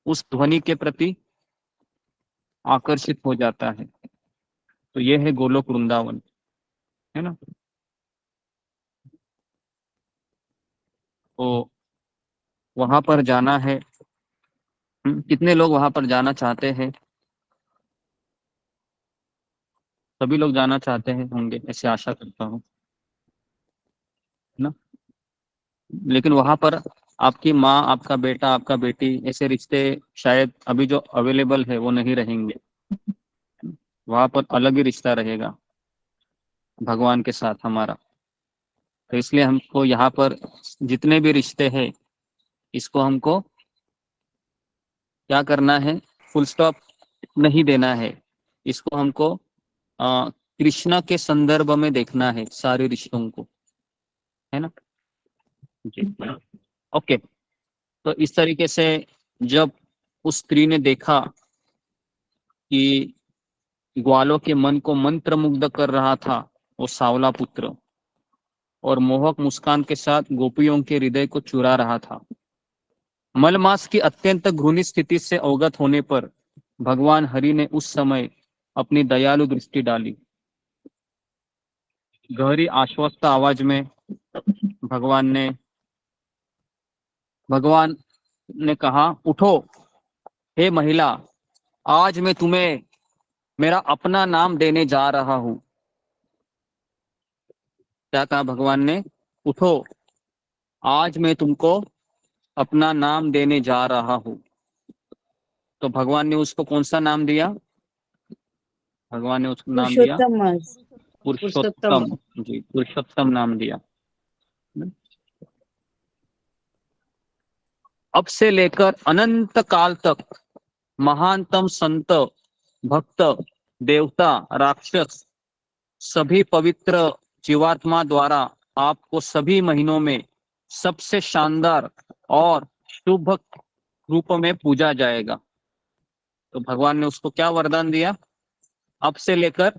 उस ध्वनि के प्रति आकर्षित हो जाता है। तो यह है गोलोक वृंदावन, है ना। तो वहां पर जाना है। कितने लोग वहां पर जाना चाहते हैं? सभी लोग जाना चाहते हैं होंगे, ऐसे आशा करता हूँ, है ना। लेकिन वहां पर आपकी माँ, आपका बेटा, आपका बेटी, ऐसे रिश्ते शायद अभी जो अवेलेबल है वो नहीं रहेंगे। वहां पर अलग ही रिश्ता रहेगा भगवान के साथ हमारा। तो इसलिए हमको यहाँ पर जितने भी रिश्ते हैं, इसको हमको क्या करना है? फुल स्टॉप नहीं देना है। इसको हमको कृष्णा के संदर्भ में देखना है सारे रिश्तों को, है ना जी। ओके। तो इस तरीके से जब उस स्त्री ने देखा कि ग्वालों के मन को मंत्र मुग्ध कर रहा था वो सावला पुत्र, और मोहक मुस्कान के साथ गोपियों के हृदय को चुरा रहा था, मलमास की अत्यंत घृणित स्थिति से अवगत होने पर भगवान हरि ने उस समय अपनी दयालु दृष्टि डाली। गहरी आश्वस्त आवाज में भगवान ने कहा, उठो हे महिला, आज मैं तुम्हें मेरा अपना नाम देने जा रहा हूं। क्या कहा भगवान ने? उठो, आज मैं तुमको अपना नाम देने जा रहा हूं। तो भगवान ने उसको कौन सा नाम दिया? भगवान ने उसको नाम दिया पुरुषोत्तम मास। पुरुषोत्तम। जी, पुरुषोत्तम नाम दिया। अब से लेकर अनंत काल तक महानतम संत, भक्त, देवता, राक्षस, सभी पवित्र जीवात्मा द्वारा आपको सभी महीनों में सबसे शानदार और शुभ रूप में पूजा जाएगा। तो भगवान ने उसको क्या वरदान दिया? अब से लेकर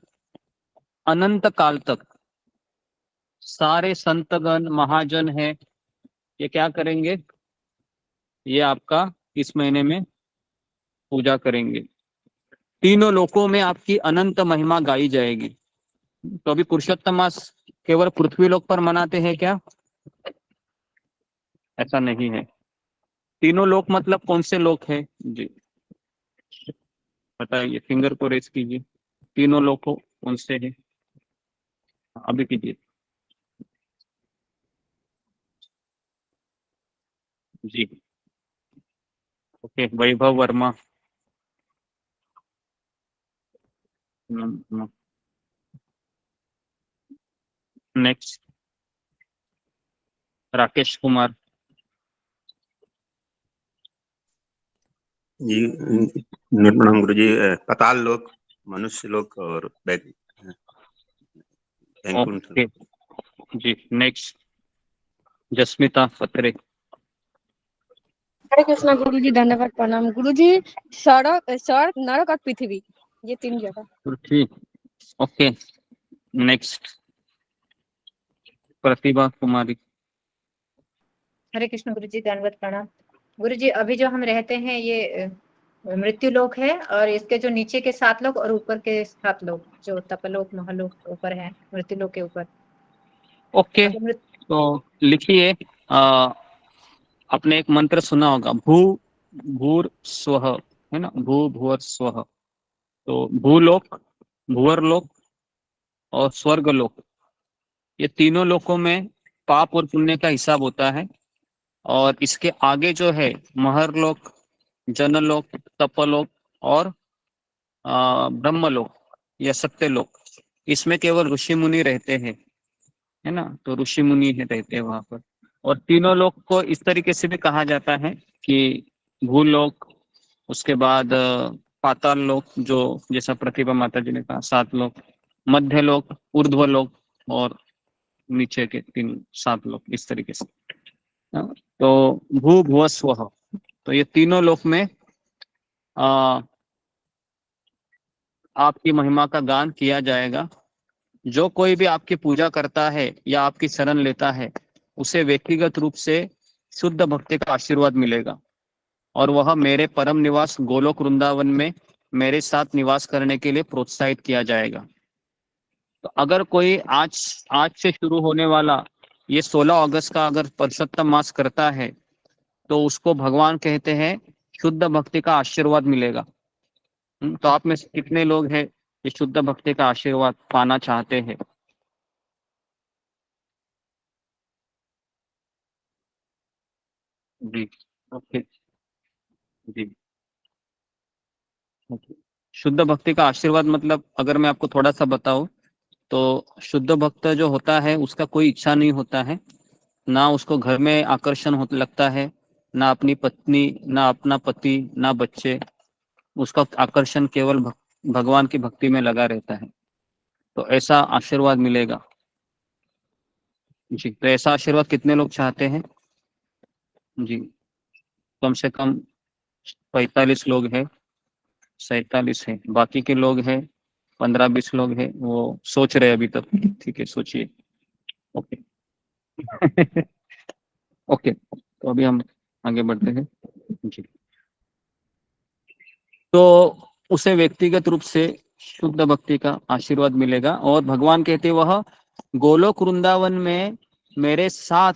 अनंत काल तक सारे संतगण, महाजन है, ये क्या करेंगे? ये आपका इस महीने में पूजा करेंगे। तीनों लोकों में आपकी अनंत महिमा गाई जाएगी। तो अभी पुरुषोत्तम मास केवल पृथ्वी लोक पर मनाते हैं क्या? ऐसा नहीं है। तीनों लोक मतलब कौन से लोक है जी? बताइए, फिंगर को रेस कीजिए। तीनों लोक कौन से है? अभी कीजिए जी। ओके, वैभव वर्मा। नेक्स्ट, राकेश कुमार। जी, प्रणाम गुरु जी। पाताल लोक, मनुष्य लोक और ओके जी। नेक्स्ट, जस्मिता फतरे। हरे कृष्णा गुरु जी, धन्यवाद, प्रणाम गुरु जी। स्वर्ग, नरक और पृथ्वी, ये 3 जगह। ठीक, ओके। नेक्स्ट, प्रतिभा कुमारी। हरे कृष्ण गुरु जी, दंडवत प्रणाम। गुरु जी, अभी जो हम रहते हैं ये मृत्यु लोक है, और इसके जो नीचे के 7 लोक और ऊपर के 7 लोक, जो तपलोक, महलोक ऊपर है, मृत्यु लोक के ऊपर। ओके, तो लिखिए, आपने एक मंत्र सुना होगा, भूर स्वः, है ना? भूर स्वः। तो भूलोक, भूअरलोक और स्वर्गलोक, ये तीनों लोकों में पाप और पुण्य का हिसाब होता है। और इसके आगे जो है महरलोक, जनलोक, तपलोक और ब्रह्मलोक या सत्यलोक, इसमें केवल ऋषि मुनि रहते हैं, है ना? तो ऋषि मुनि रहते हैं वहां पर। और तीनों लोक को इस तरीके से भी कहा जाता है कि भूलोक, उसके बाद पाताल लोक, जो जैसा प्रतिभा माता जी ने कहा 7 लोक, मध्य लोक, ऊर्ध्व लोक और नीचे के 7 लोक, इस तरीके से। तो भू भुव स्वः, तो ये तीनों लोक में आपकी महिमा का गान किया जाएगा। जो कोई भी आपकी पूजा करता है या आपकी शरण लेता है, उसे व्यक्तिगत रूप से शुद्ध भक्ति का आशीर्वाद मिलेगा, और वह मेरे परम निवास गोलोक वृंदावन में मेरे साथ निवास करने के लिए प्रोत्साहित किया जाएगा। तो अगर कोई आज से शुरू होने वाला ये 16 अगस्त का अगर पुरुषोत्तम मास करता है, तो उसको भगवान कहते हैं शुद्ध भक्ति का आशीर्वाद मिलेगा। तो आप में से कितने लोग हैं ये शुद्ध भक्ति का आशीर्वाद पाना चाहते हैं? जी, ओके जी। शुद्ध भक्ति का आशीर्वाद मतलब, अगर मैं आपको थोड़ा सा बताऊं, तो शुद्ध भक्त जो होता है उसका कोई इच्छा नहीं होता है, ना उसको घर में आकर्षण होता लगता है, ना अपनी पत्नी, ना अपना पति, ना बच्चे, उसका आकर्षण केवल भगवान की भक्ति में लगा रहता है। तो ऐसा आशीर्वाद मिलेगा जी। तो ऐसा आशीर्वाद कितने लोग चाहते हैं जी? कम से कम 45 लोग हैं, 47 है, बाकी के लोग हैं 15-20 लोग हैं, वो सोच रहे अभी तक। ठीक है, सोचिए। ओके ओके, तो अभी हम आगे बढ़ते हैं। तो उसे व्यक्तिगत रूप से शुद्ध भक्ति का आशीर्वाद मिलेगा। और भगवान कहते वह गोलोक वृंदावन में मेरे साथ,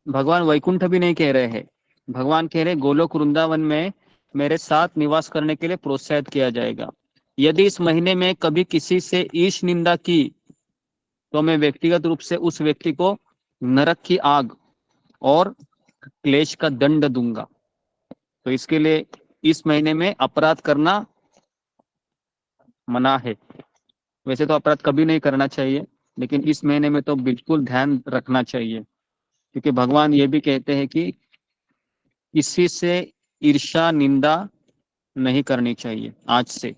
भगवान वैकुंठ भी नहीं कह रहे हैं, भगवान कह रहे गोलोक वृंदावन में मेरे साथ निवास करने के लिए प्रोत्साहित किया जाएगा। यदि इस महीने में कभी किसी से ईश निंदा की तो मैं व्यक्तिगत रूप से उस व्यक्ति को नरक की आग और क्लेश का दंड दूंगा। तो इसके लिए इस महीने में अपराध करना मना है। वैसे तो अपराध कभी नहीं करना चाहिए, लेकिन इस महीने में तो बिल्कुल ध्यान रखना चाहिए, क्योंकि भगवान ये भी कहते हैं कि किसी से ईर्ष्या निंदा नहीं करनी चाहिए। आज से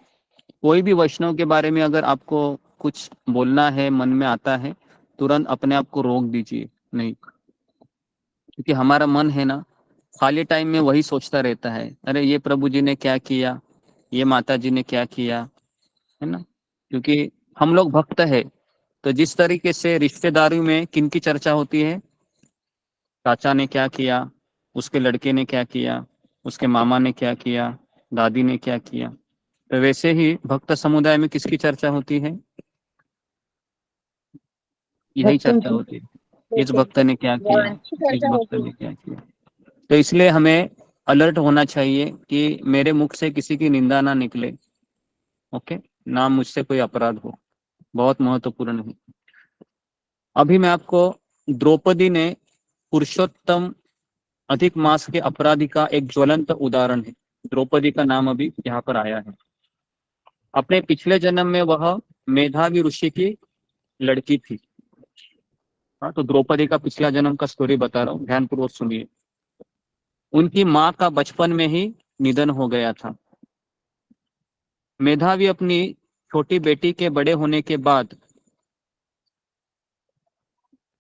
कोई भी वैष्णव के बारे में अगर आपको कुछ बोलना है, मन में आता है, तुरंत अपने आप को रोक दीजिए नहीं, क्योंकि हमारा मन है ना खाली टाइम में वही सोचता रहता है, अरे ये प्रभु जी ने क्या किया, ये माता जी ने क्या किया, है ना। क्योंकि हम लोग भक्त है, तो जिस तरीके से रिश्तेदारी में किनकी चर्चा होती है, चाचा ने क्या किया, उसके लड़के ने क्या किया, उसके मामा ने क्या किया, दादी ने क्या किया, तो वैसे ही भक्त समुदाय में किसकी चर्चा होती है, यही चर्चा होती है, इस भक्त ने क्या किया, इस भक्त ने क्या किया। तो इसलिए हमें अलर्ट होना चाहिए कि मेरे मुख से किसी की निंदा ना निकले, ओके, ना मुझसे कोई अपराध हो, बहुत महत्वपूर्ण है। अभी मैं आपको द्रौपदी ने पुरुषोत्तम अधिक मास के अपराधी का एक ज्वलंत उदाहरण है। द्रौपदी का नाम अभी यहाँ पर आया है। अपने पिछले जन्म में वह मेधावी ऋषि की लड़की थी। हाँ, तो द्रौपदी का पिछला जन्म का स्टोरी बता रहा हूँ, ध्यानपूर्वक सुनिए। उनकी माँ का बचपन में ही निधन हो गया था। मेधावी अपनी छोटी बेटी के बड़े होने के बाद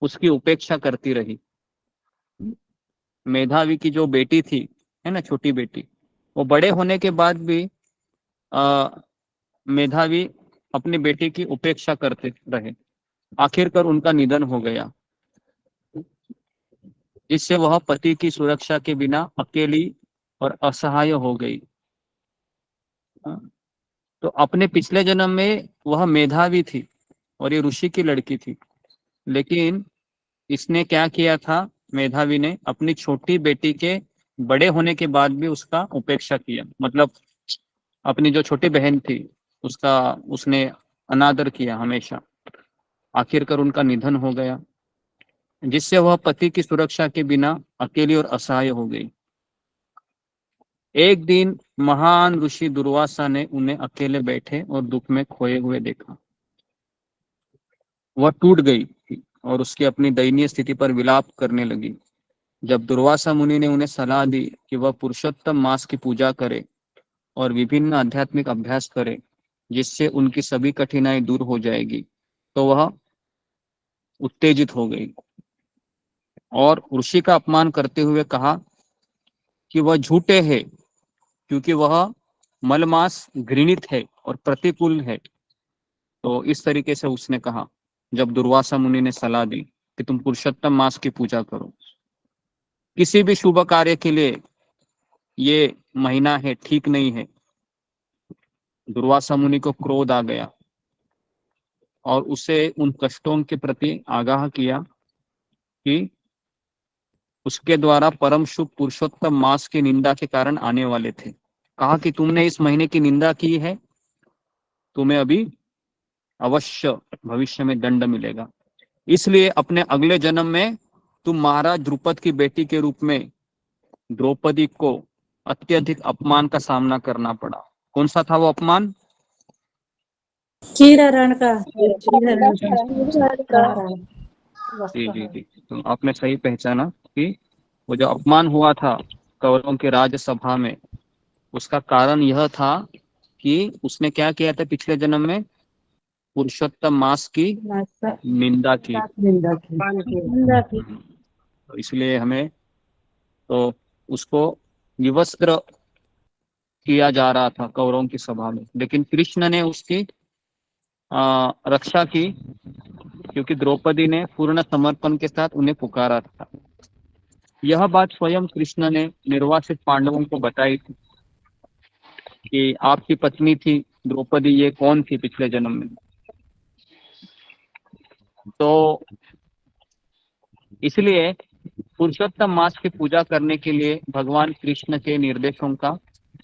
उसकी उपेक्षा करती रही। मेधावी की जो बेटी थी, है ना, छोटी बेटी, वो बड़े होने के बाद भी मेधावी अपनी बेटी की उपेक्षा करते रहे। आखिरकार उनका निधन हो गया, जिससे वह पति की सुरक्षा के बिना अकेली और असहाय हो गई। तो अपने पिछले जन्म में वह मेधावी थी और ये ऋषि की लड़की थी, लेकिन इसने क्या किया था, मेधावी ने अपनी छोटी बेटी के बड़े होने के बाद भी उसका उपेक्षा किया। मतलब अपनी जो छोटी बहन थी उसका उसने अनादर किया हमेशा। आखिरकार उनका निधन हो गया, जिससे वह पति की सुरक्षा के बिना अकेली और असहाय हो गई। एक दिन महान ऋषि दुर्वासा ने उन्हें अकेले बैठे और दुख में खोए हुए देखा। वह टूट गई और उसकी अपनी दयनीय स्थिति पर विलाप करने लगी। जब दुर्वासा मुनि ने उन्हें सलाह दी कि वह पुरुषोत्तम मास की पूजा करे और विभिन्न आध्यात्मिक अभ्यास करे जिससे उनकी सभी कठिनाई दूर हो जाएगी, तो वह उत्तेजित हो गई और ऋषि का अपमान करते हुए कहा कि वह झूठे हैं, क्योंकि वह मलमास घृणित है और प्रतिकूल है। तो इस तरीके से उसने कहा जब दुर्वासा मुनि ने सलाह दी कि तुम पुरुषोत्तम मास की पूजा करो। किसी भी शुभ कार्य के लिए ये महीना है ठीक नहीं है। दुर्वासा मुनि को क्रोध आ गया और उसे उन कष्टों के प्रति आगाह किया कि उसके द्वारा परम शुभ पुरुषोत्तम मास की निंदा के कारण आने वाले थे। कहा कि तुमने इस महीने की निंदा की है, तुम्हें अभी अवश्य भविष्य में दंड मिलेगा। इसलिए अपने अगले जन्म में तुम महाराज द्रुपद की बेटी के रूप में द्रौपदी को अत्यधिक अपमान का सामना करना पड़ा। कौन सा था वो अपमान? चीरहरण का। जी जी जी, तो आपने सही पहचाना कि वो जो अपमान हुआ था कौरवों के राज्यसभा में, उसका कारण यह था कि उसने क्या किया था, पिछले जन्म में पुरुषोत्तम मास की निंदा की। तो इसलिए हमें तो उसको विवस्त्र किया जा रहा था कौरवों की सभा में, लेकिन कृष्ण ने उसकी रक्षा की, क्योंकि द्रौपदी ने पूर्ण समर्पण के साथ उन्हें पुकारा था। यह बात स्वयं कृष्ण ने निर्वासित पांडवों को बताई थी। कि आपकी पत्नी थी द्रौपदी, ये कौन थी पिछले जन्म में। तो इसलिए पुरुषोत्तम मास की पूजा करने के लिए भगवान कृष्ण के निर्देशों का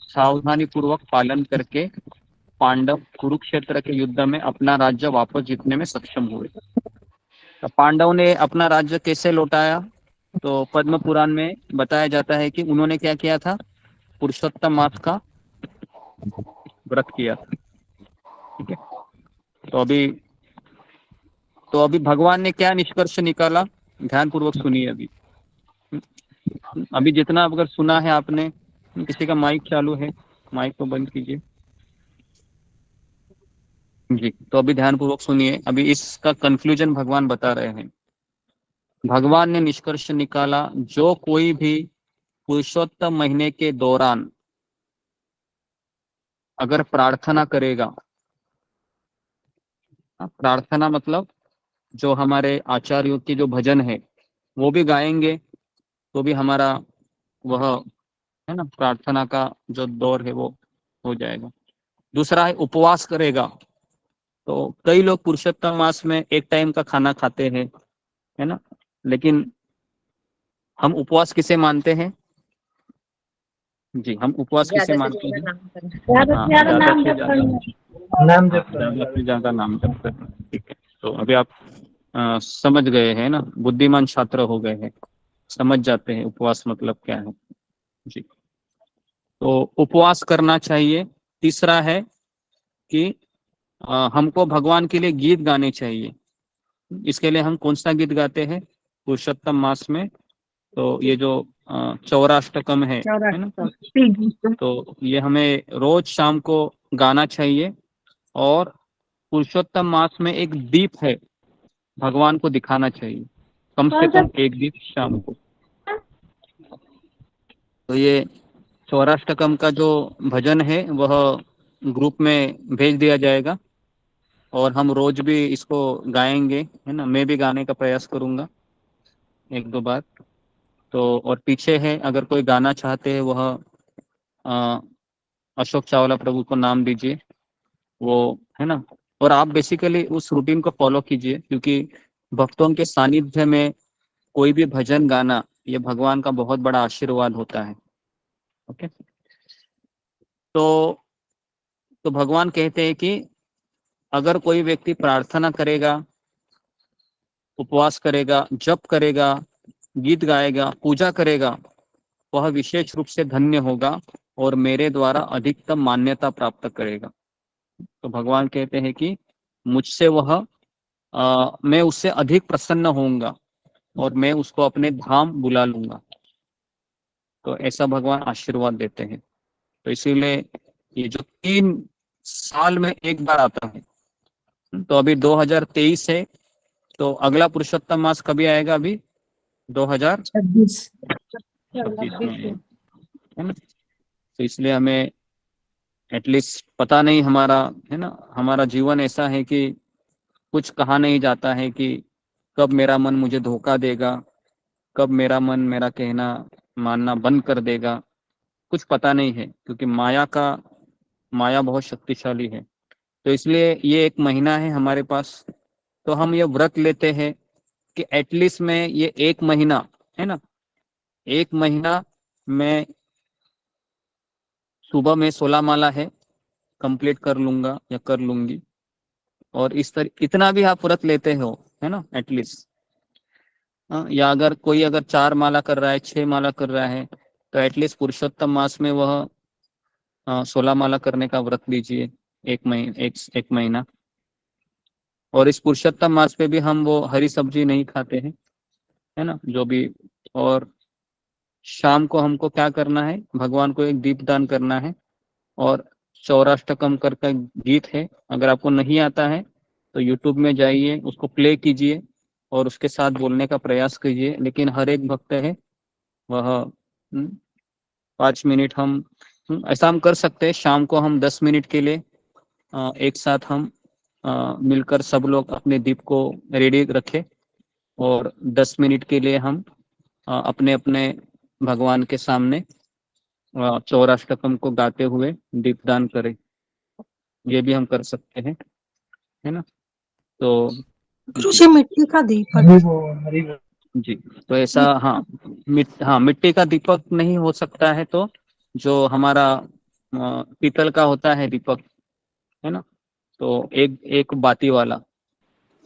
सावधानी पूर्वक पालन करके पांडव कुरुक्षेत्र के युद्ध में अपना राज्य वापस जीतने में सक्षम हुए। तो पांडव ने अपना राज्य कैसे लौटाया, तो पद्म पुराण में बताया जाता है कि उन्होंने क्या किया था, पुरुषोत्तम मास का व्रत किया था। ठीक है, तो अभी भगवान ने क्या निष्कर्ष निकाला, ध्यान पूर्वक सुनिए। अभी जितना अगर सुना है आपने, किसी का माइक चालू है, माइक को बंद कीजिए जी। तो अभी ध्यान पूर्वक सुनिए, अभी इसका कंक्लूजन भगवान बता रहे हैं। भगवान ने निष्कर्ष निकाला, जो कोई भी पुरुषोत्तम महीने के दौरान अगर प्रार्थना करेगा, प्रार्थना मतलब जो हमारे आचार्यों के जो भजन है वो भी गाएंगे तो भी हमारा वह है ना प्रार्थना का जो दौर है वो हो जाएगा। दूसरा है उपवास करेगा। तो कई लोग पुरुषोत्तम मास में एक टाइम का खाना खाते हैं, है ना, लेकिन हम उपवास किसे मानते हैं जी, हम उपवास किसे मानते हैं, हाँ, ज्यादा से ज्यादा नाम जप करना। ठीक है, तो अभी आप समझ गए हैं ना, बुद्धिमान छात्र हो गए हैं, समझ जाते हैं उपवास मतलब क्या है जी। तो उपवास करना चाहिए। तीसरा है कि हमको भगवान के लिए गीत गाने चाहिए। इसके लिए हम कौन सा गीत गाते हैं पुरुषोत्तम मास में, तो ये जो चौराष्टकम है ना, तो ये हमें रोज शाम को गाना चाहिए। और पुरुषोत्तम मास में एक दीप है, भगवान को दिखाना चाहिए, कम से कम एक दीप शाम को। तो ये चौराष्टकम का जो भजन है वह ग्रुप में भेज दिया जाएगा और हम रोज भी इसको गाएंगे, है ना, मैं भी गाने का प्रयास करूंगा एक दो बार। तो और पीछे है, अगर कोई गाना चाहते हैं वह अशोक चावला प्रभु को नाम दीजिए, वो है ना। और आप बेसिकली उस रूटीन को फॉलो कीजिए, क्योंकि भक्तों के सानिध्य में कोई भी भजन गाना ये भगवान का बहुत बड़ा आशीर्वाद होता है। ओके, तो भगवान कहते हैं कि अगर कोई व्यक्ति प्रार्थना करेगा, उपवास करेगा, जप करेगा, गीत गाएगा, पूजा करेगा, वह विशेष रूप से धन्य होगा और मेरे द्वारा अधिकतम मान्यता प्राप्त करेगा। तो भगवान कहते हैं कि मुझसे वह मैं उससे अधिक प्रसन्न होऊंगा और मैं उसको अपने धाम बुला लूंगा। तो ऐसा भगवान आशीर्वाद देते हैं। तो इसीलिए ये जो 3 साल में एक बार आता है, तो अभी 2023 है, तो अगला पुरुषोत्तम मास कभी आएगा, अभी 2026 में, है ना। तो इसलिए हमें एटलीस्ट पता नहीं, हमारा है ना, हमारा जीवन ऐसा है कि कुछ कहा नहीं जाता है कि कब मेरा मन मुझे धोखा देगा, कब मेरा मन मेरा कहना मानना बंद कर देगा, कुछ पता नहीं है, क्योंकि माया बहुत शक्तिशाली है। तो इसलिए ये एक महीना है हमारे पास, तो हम ये व्रत लेते हैं कि एटलीस्ट में ये 1 महीना, है ना, 1 महीना में सुबह में 16 माला है कंप्लीट कर लूंगा या कर लूंगी। और इस तरह इतना भी आप व्रत लेते हो, है ना, एटलीस्ट, या अगर कोई अगर 4 माला कर रहा है, 6 माला कर रहा है, तो एटलीस्ट पुरुषोत्तम मास में वह 16 माला करने का व्रत लीजिए, एक महीना। और इस पुरुषोत्तम मास पे भी हम वो हरी सब्जी नहीं खाते हैं, है ना, जो भी। और शाम को हमको क्या करना है, भगवान को एक दीपदान करना है। और चौराष्टकम करके गीत है, अगर आपको नहीं आता है तो यूट्यूब में जाइए, उसको प्ले कीजिए और उसके साथ बोलने का प्रयास कीजिए। लेकिन हर एक भक्त है वह 5 मिनट हम ऐसा हम कर सकते हैं, शाम को हम 10 मिनट के लिए एक साथ हम मिलकर सब लोग अपने दीप को रेडी रखें और 10 मिनट के लिए हम अपने अपने भगवान के सामने चौराष्टकम को गाते हुए दीपदान करें, ये भी हम कर सकते हैं, है ना। तो गुरुजी मिट्टी का दीपक जी, तो ऐसा हाँ मिट्टी का दीपक नहीं हो सकता है तो जो हमारा पीतल का होता है दीपक, है ना, तो एक बाती वाला,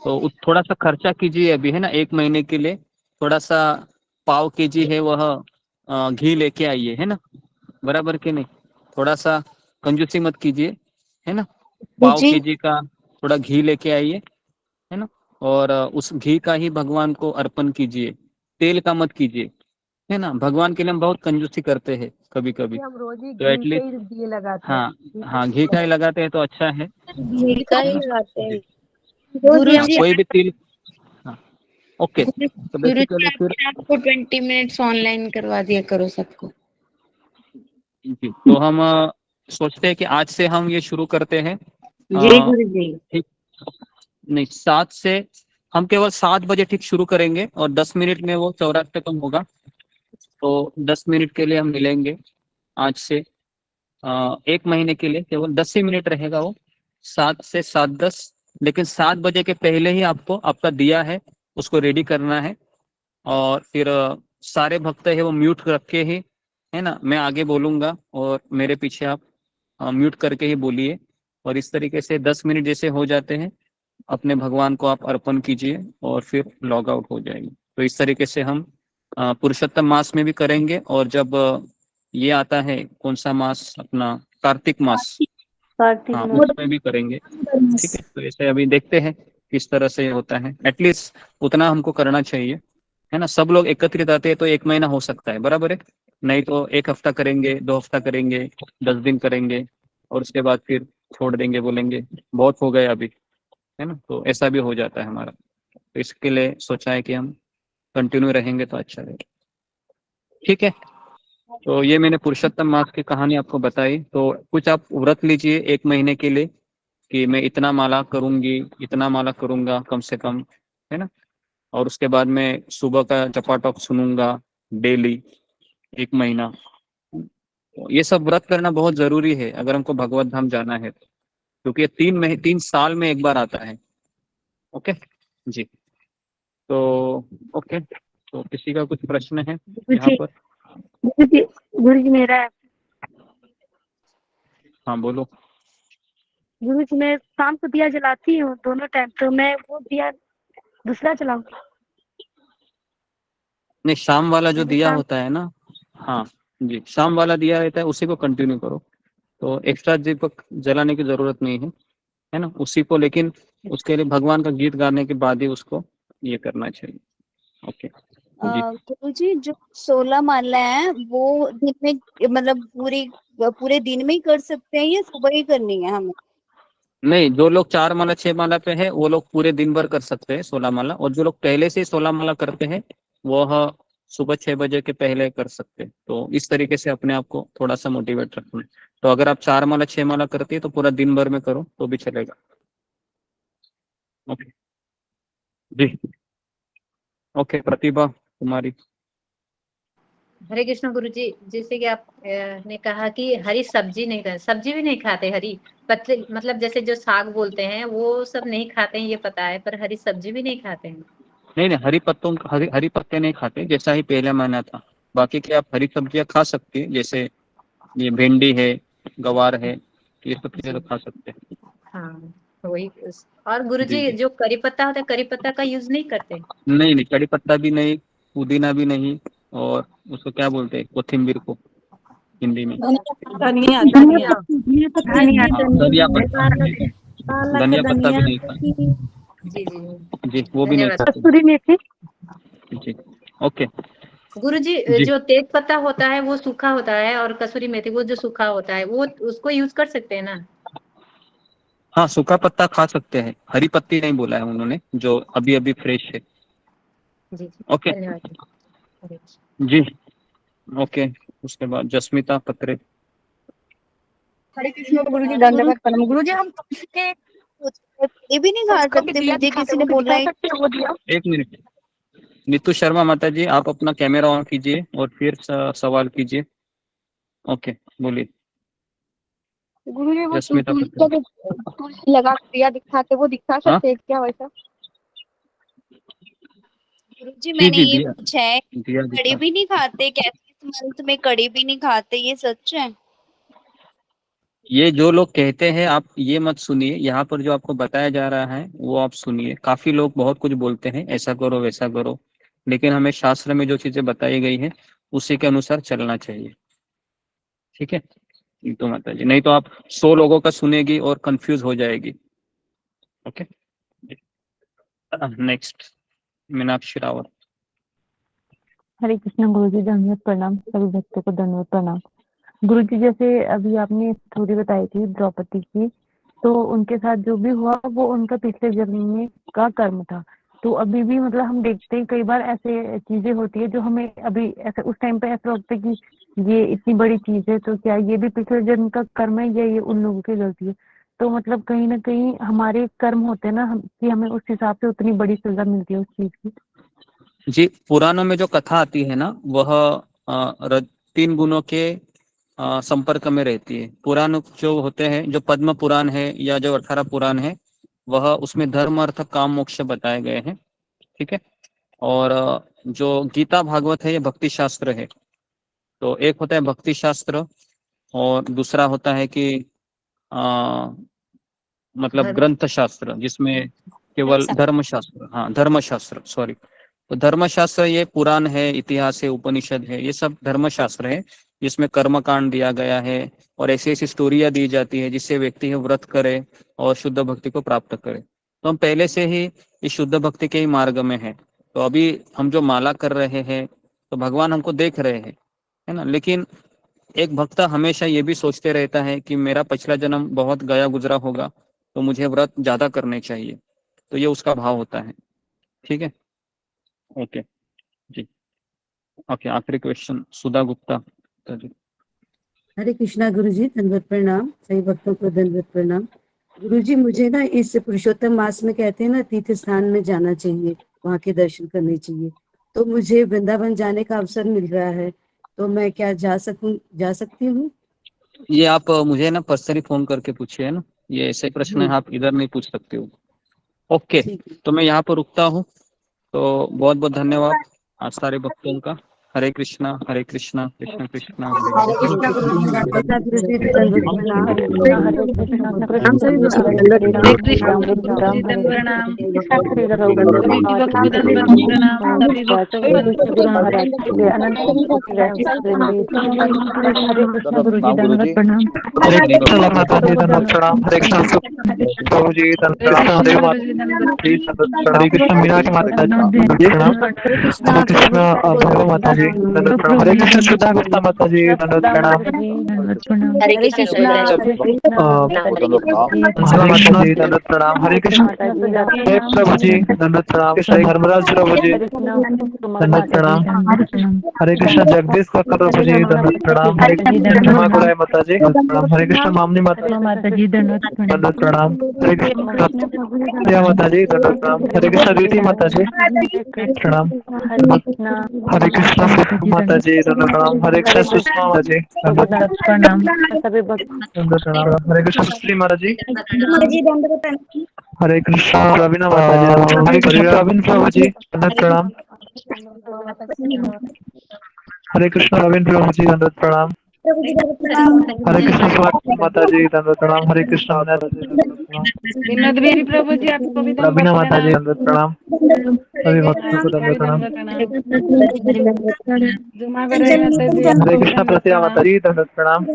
तो थोड़ा सा खर्चा कीजिए अभी, है ना, 1 महीने के लिए थोड़ा सा पाव केजी है वह घी लेके आइए, है ना, बराबर के नहीं, थोड़ा सा कंजूसी मत कीजिए, है ना, पाव जी केजी का थोड़ा घी लेके आइए, है ना, और उस घी का ही भगवान को अर्पण कीजिए, तेल का मत कीजिए, है ना। भगवान के लिए हम बहुत कंजूसी करते हैं कभी कभी, हम रोज ही तो घी के एटलीस्ट ही दिए लगाते हैं। हाँ घी का ही लगाते हैं तो अच्छा है, घी का ही लगाते हैं गुरु जी। कोई भी तेल। हाँ ओके, तो गुरु बेसिकली जी फिर आपको 20 मिनट्स ऑनलाइन करवा दिया करो सबको। जी, तो हम सोचते हैं कि आज से हम ये शुरू करते हैं। जय गुरु जी। ठीक, नहीं 7 से हम केवल 7 बजे ठीक शुरू करेंगे और 10 मिनट में वो चौराष्टकम होगा, तो 10 मिनट के लिए हम मिलेंगे आज से 1 महीने के लिए, केवल 10 ही मिनट रहेगा वो, 7 से 7:10, लेकिन 7 बजे के पहले ही आपको आपका दिया है उसको रेडी करना है, और फिर सारे भक्त है वो म्यूट रखे ही, है ना, मैं आगे बोलूंगा और मेरे पीछे आप म्यूट करके ही बोलिए, और इस तरीके से 10 मिनट जैसे हो जाते हैं अपने भगवान को आप अर्पण कीजिए और फिर लॉग आउट हो जाएगी। तो इस तरीके से हम पुरुषोत्तम मास में भी करेंगे, और जब ये आता है कौन सा मास अपना कार्तिक मास, हाँ उसमें भी करेंगे, ठीक है। तो ऐसे अभी देखते हैं किस तरह से होता है, एटलीस्ट उतना हमको करना चाहिए, है ना। सब लोग एकत्रित आते हैं तो 1 महीना हो सकता है, बराबर है, नहीं तो 1 हफ्ता करेंगे, 2 हफ्ता करेंगे, 10 दिन करेंगे, और उसके बाद फिर छोड़ देंगे, बोलेंगे बहुत हो गए अभी, है ना, तो ऐसा भी हो जाता है हमारा। तो इसके लिए सोचा है कि हम कंटिन्यू रहेंगे तो अच्छा रहेगा, ठीक है। तो ये मैंने पुरुषोत्तम मास की कहानी आपको बताई, तो कुछ आप व्रत लीजिए 1 महीने के लिए कि मैं इतना माला करूंगी, इतना माला करूंगा कम से कम, है ना, और उसके बाद मैं सुबह का जपाटॉप सुनूंगा डेली 1 महीना। तो ये सब व्रत करना बहुत जरूरी है अगर हमको भगवत धाम जाना है, क्योंकि ये 3 साल में एक बार आता है। ओके जी, तो ओके, तो किसी का कुछ प्रश्न है यहाँ पर? गुरु जी मेरा है। हाँ बोलो। गुरु जी मैं शाम को दिया जलाती हूँ दोनों टाइम, तो मैं वो दिया दूसरा जलाऊं? नहीं, शाम वाला जो दिया शाम होता है ना, हाँ जी, शाम वाला दिया रहता है उसी को कंटिन्यू करो, तो एक्स्ट्रा दीपक जलाने की जरूरत नहीं है ना, उसी को, लेकिन उसके लिए भगवान का गीत गाने के बाद ही उसको ये करना चाहिए। ओके जी, गुरु जी जो 16 माला है वो दिन में मतलब पूरे दिन में ही कर सकते हैं या सुबह ही करनी है हमें? नहीं, जो लोग 4 माला 6 माला पे है वो लोग पूरे दिन भर कर सकते हैं 16 माला, और जो लोग पहले से 16 माला करते हैं वह सुबह 6 बजे के पहले कर सकते हैं। तो इस तरीके से अपने आप को थोड़ा सा मोटिवेट रखना है। तो अगर आप 4 माला 6 माला करती है तो पूरा दिन भर में करो तो भी चलेगा। ओके जी, ओके प्रतिभा तुम्हारी। हरे कृष्ण गुरु जी, जैसे कि आप ने कहा कि हरी सब्जी नहीं खाते, सब्जी भी नहीं खाते, हरी पत्ते मतलब जैसे जो साग बोलते हैं वो सब नहीं खाते हैं ये पता है, पर हरी सब्जी भी नहीं खाते हैं। नहीं नहीं, हरी पत्ते नहीं खाते, जैसा ही पहले माना था। बाकी की आप हरी सब्जियां खा सकती है, जैसे ये भिंडी है, गवार है, ये सब चीजें तो खा सकते हैं। हाँ वही। और गुरु जी जी जी, जो करी पत्ता होता है, करी पत्ता का यूज नहीं करते? नहीं नहीं, कड़ी पत्ता भी नहीं, पुदीना भी नहीं, और उसको क्या बोलते हैं, कोथिम्बीर को हिंदी में? धनिया धनिया धनिया पत्ता, धनिया पत्ता भी नहीं खाते जी जी जी, वो भी नहीं धन्यवाद। खाते कसूरी मेथी। जी। ओके गुरु जी जी, जो तेज पत्ता होता है वो सूखा होता है, और कसूरी मेथी वो जो सूखा होता है वो उसको यूज कर सकते हैं ना? हाँ सूखा पत्ता खा सकते हैं, हरी पत्ती नहीं बोला है उन्होंने, जो अभी अभी फ्रेश है। जी जी ओके धन्यवाद। हरे जी, ओके। उसके बाद जस्मिता पत्रे। कृष्ण गुरु जी दंडवत प्रणाम। गुरु जी हम ये भी नहीं खा सकते, मुझे किसी ने बोला है। 1 मिनट, नीतू शर्मा माता जी आप अपना कैमरा ऑन कीजिए और फिर सवाल कीजिए। ओके बोलिए। गुरुजी वो जस्मिता तुलसी लगा दिया दिखाते, वो दिखा हाँ सकते हैं क्या वैसा? गुरुजी जी मैंने जी ये दिया पूछा है, दिया कड़ी दिखा। भी नहीं खाते कैसे इस मंथ में, कड़ी भी नहीं खाते, ये सच है? ये जो लोग कहते हैं आप ये मत सुनिए, यहाँ पर जो आपको बताया जा रहा है वो आप सुनिए। काफी लोग बहुत कुछ बोलते हैं, ऐसा करो वैसा करो, लेकिन हमें शास्त्र में जो चीजें बताई गई है उसी के अनुसार चलना चाहिए। ठीक है, ये तो माता जी, नहीं तो आप 100 लोगों का सुनेगी और कंफ्यूज हो जाएगी। Okay next Meenakshi Rawat. हरे कृष्ण गुरुजी, दंडवत प्रणाम, सभी भक्तों को दंडवत प्रणाम। गुरुजी जैसे अभी आपने स्टोरी बताई थी द्रौपदी की, तो उनके साथ जो भी हुआ वो उनका पिछले जन्म में का कर्म था। तो अभी भी मतलब हम देखते हैं कई बार ऐसे चीजें होती है जो हमें अभी ऐसे उस टाइम पे ऐसा लगता है कि ये इतनी बड़ी चीज है, तो क्या ये भी पिछले जन्म का कर्म है या ये उन लोगों की गलती है? तो मतलब कहीं ना कहीं हमारे कर्म होते हैं ना, कि हमें उस हिसाब से उतनी बड़ी सजा मिलती है उस चीज की। जी, पुराणों में जो कथा आती है ना वह 3 गुणों के संपर्क में रहती है। पुराण जो होते हैं, जो पद्म पुराण है या जो 18 पुराण है, वह उसमें धर्म अर्थ काम मोक्ष बताए गए हैं। ठीक है, और जो गीता भागवत है ये भक्ति शास्त्र है। तो एक होता है भक्ति शास्त्र और दूसरा होता है कि मतलब ग्रंथ शास्त्र, जिसमें केवल धर्मशास्त्र, हाँ धर्मशास्त्र सॉरी। तो धर्मशास्त्र ये पुराण है, इतिहास है, उपनिषद है, ये सब धर्मशास्त्र है जिसमें कर्मकांड दिया गया है और ऐसी ऐसी स्टोरियां दी जाती है जिससे व्यक्ति व्रत करे और शुद्ध भक्ति को प्राप्त करे। तो हम पहले से ही इस शुद्ध भक्ति के ही मार्ग में है। तो अभी हम जो माला कर रहे हैं तो भगवान हमको देख रहे हैं, है ना। लेकिन एक भक्त हमेशा ये भी सोचते रहता है कि मेरा पिछला जन्म बहुत गया गुजरा होगा, तो मुझे व्रत ज्यादा करने चाहिए। तो ये उसका भाव होता है। ठीक है, ओके जी। ओके, आखिरी क्वेश्चन सुधा गुप्ता जी। हरे कृष्णा गुरुजी, दंडवत प्रणाम, सभी भक्तों को दंडवत प्रणाम। गुरुजी मुझे ना इस पुरुषोत्तम मास में कहते हैं ना तीर्थ स्थान में जाना चाहिए, वहाँ के दर्शन करने चाहिए। तो मुझे वृंदावन जाने का अवसर मिल रहा है, तो मैं क्या जा सकती हूँ? ये आप मुझे ना पर्सनली फोन करके पूछिए, है ना, ये ऐसे प्रश्न आप इधर नहीं पूछ सकते हो। ओके, तो मैं यहाँ पर रुकता हूँ। तो बहुत बहुत धन्यवाद आज सारे भक्तों का। हरे कृष्णा कृष्ण कृष्ण हरे कृष्णा गुरुजी, दंडवत गुरुजी, दंडवत प्रणाम। हरे कृष्ण मीनाक्षी माता जी प्रणाम। हरे कृष्ण भैरव माता जी दंडवत प्रणाम। हरे कृष्ण सुधा गुप्ता माता जी दंडवत प्रणाम। हरे कृष्ण माता जी दंडवत प्रणाम। हरे कृष्ण प्रभु जी दंडवत प्रणाम। कृष्ण धर्मराज प्रभु जी दंडवत प्रणाम। हरे कृष्ण जगदीश प्रभु जी दंडवत प्रणाम। हरे कृष्ण माँ गुराई माता जी प्रणाम। हरे कृष्ण मामनी माता जी दंडवत प्रणाम। हरे कृष्ण माता जी दंडवत प्रणाम। हरे कृष्ण रीति माता जी प्रणाम। हरे कृष्ण माता जी दंडवत प्रणाम। हरे कृष्ण सुषमा माता जी दंडवत प्रणाम। हरे कृष्ण श्री माता जी। हरे कृष्ण रवीना माता जी। हरे कृष्ण रवीन प्रभु जी दंडवत प्रणाम। हरे कृष्ण रवीन प्रभु जी दंडवत प्रणाम। हरे कृष्ण माता जी दंडवत प्रणाम। हरे कृष्ण विनोद बिहारी प्रभु जी आपको भी रवीना माता जी दंडवत प्रणाम। सभी भक्तों को दंडवत प्रणाम। हरे कृष्ण प्रतिमा माता जी दंडवत प्रणाम।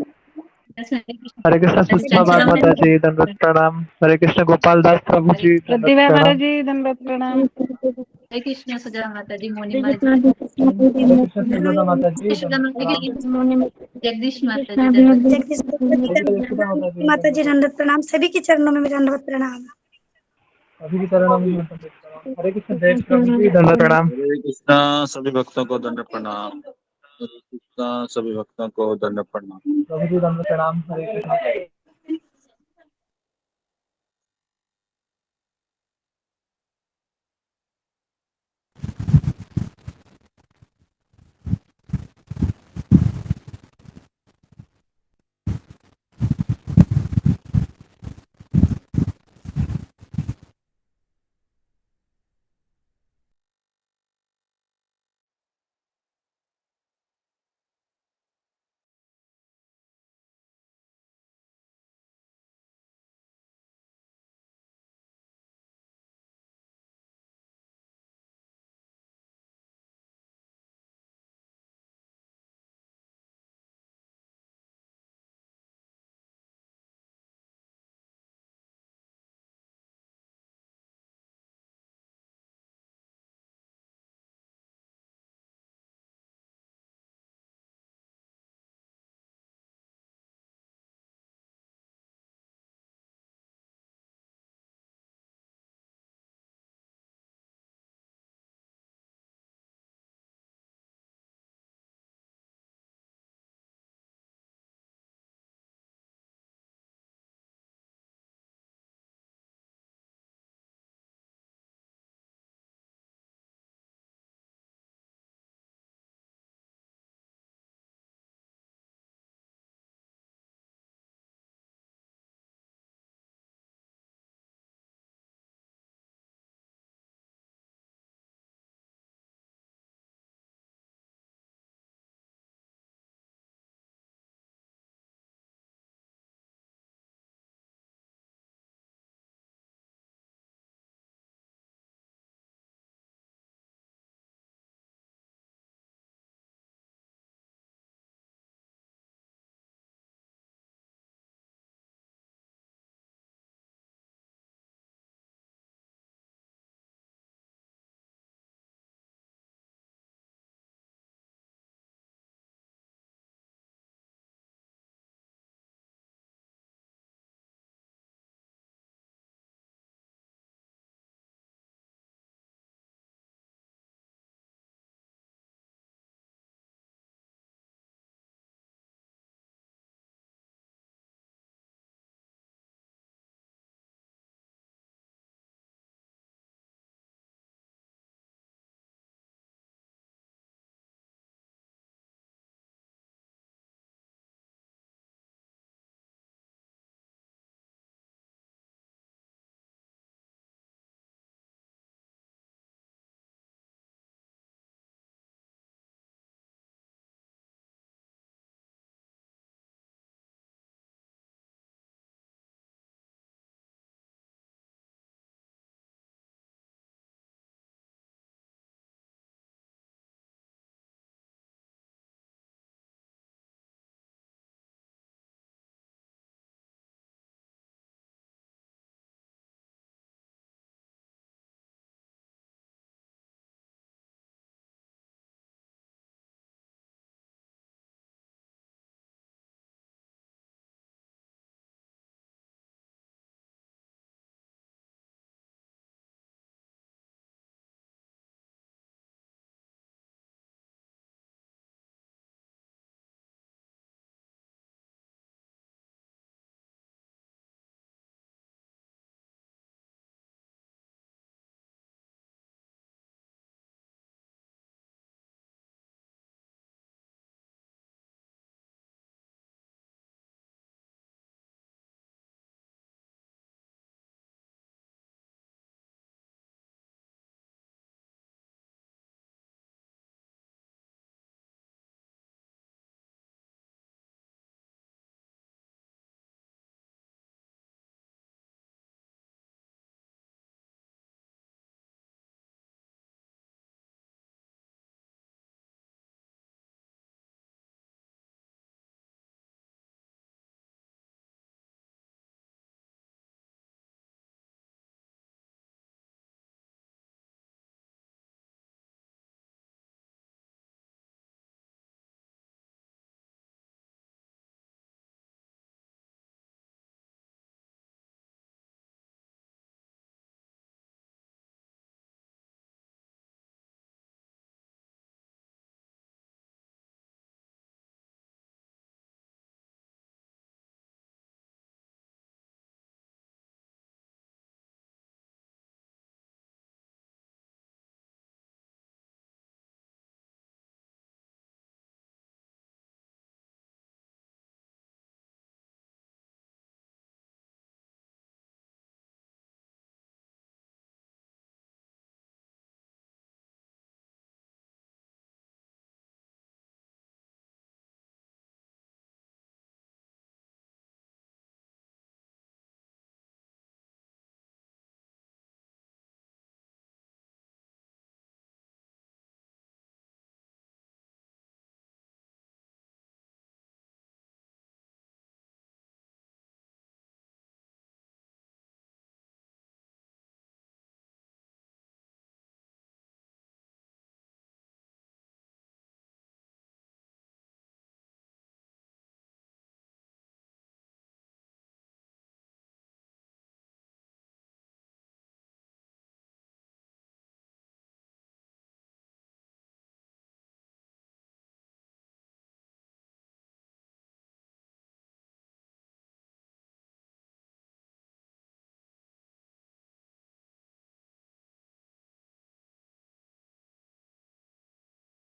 हरे कृष्ण सुषमा बाग माता जी दंडवत प्रणाम। हरे कृष्ण गोपाल दास प्रभु जी प्रतिभा दंडवत माता प्रणाम। जी दंडवत प्रणाम। हरे कृष्ण सुधा माता जी, मोनी माता जी, हरे कृष्ण सुजाता माता जी दंडवत प्रणाम। जगदीश माता जी दंडवत माता जी दंडवत प्रणाम। सभी के चरणों में दंडवत प्रणाम। सभी के चरणों में हरे कृष्ण देव प्रभु जी दंडवत प्रणाम। हरे कृष्णा सभी भक्तों को दंड प्रणाम। हरे कृष्णा सभी भक्तों को दंड प्रणाम। प्रभु जी दंडवत प्रणाम। हरे कृष्ण।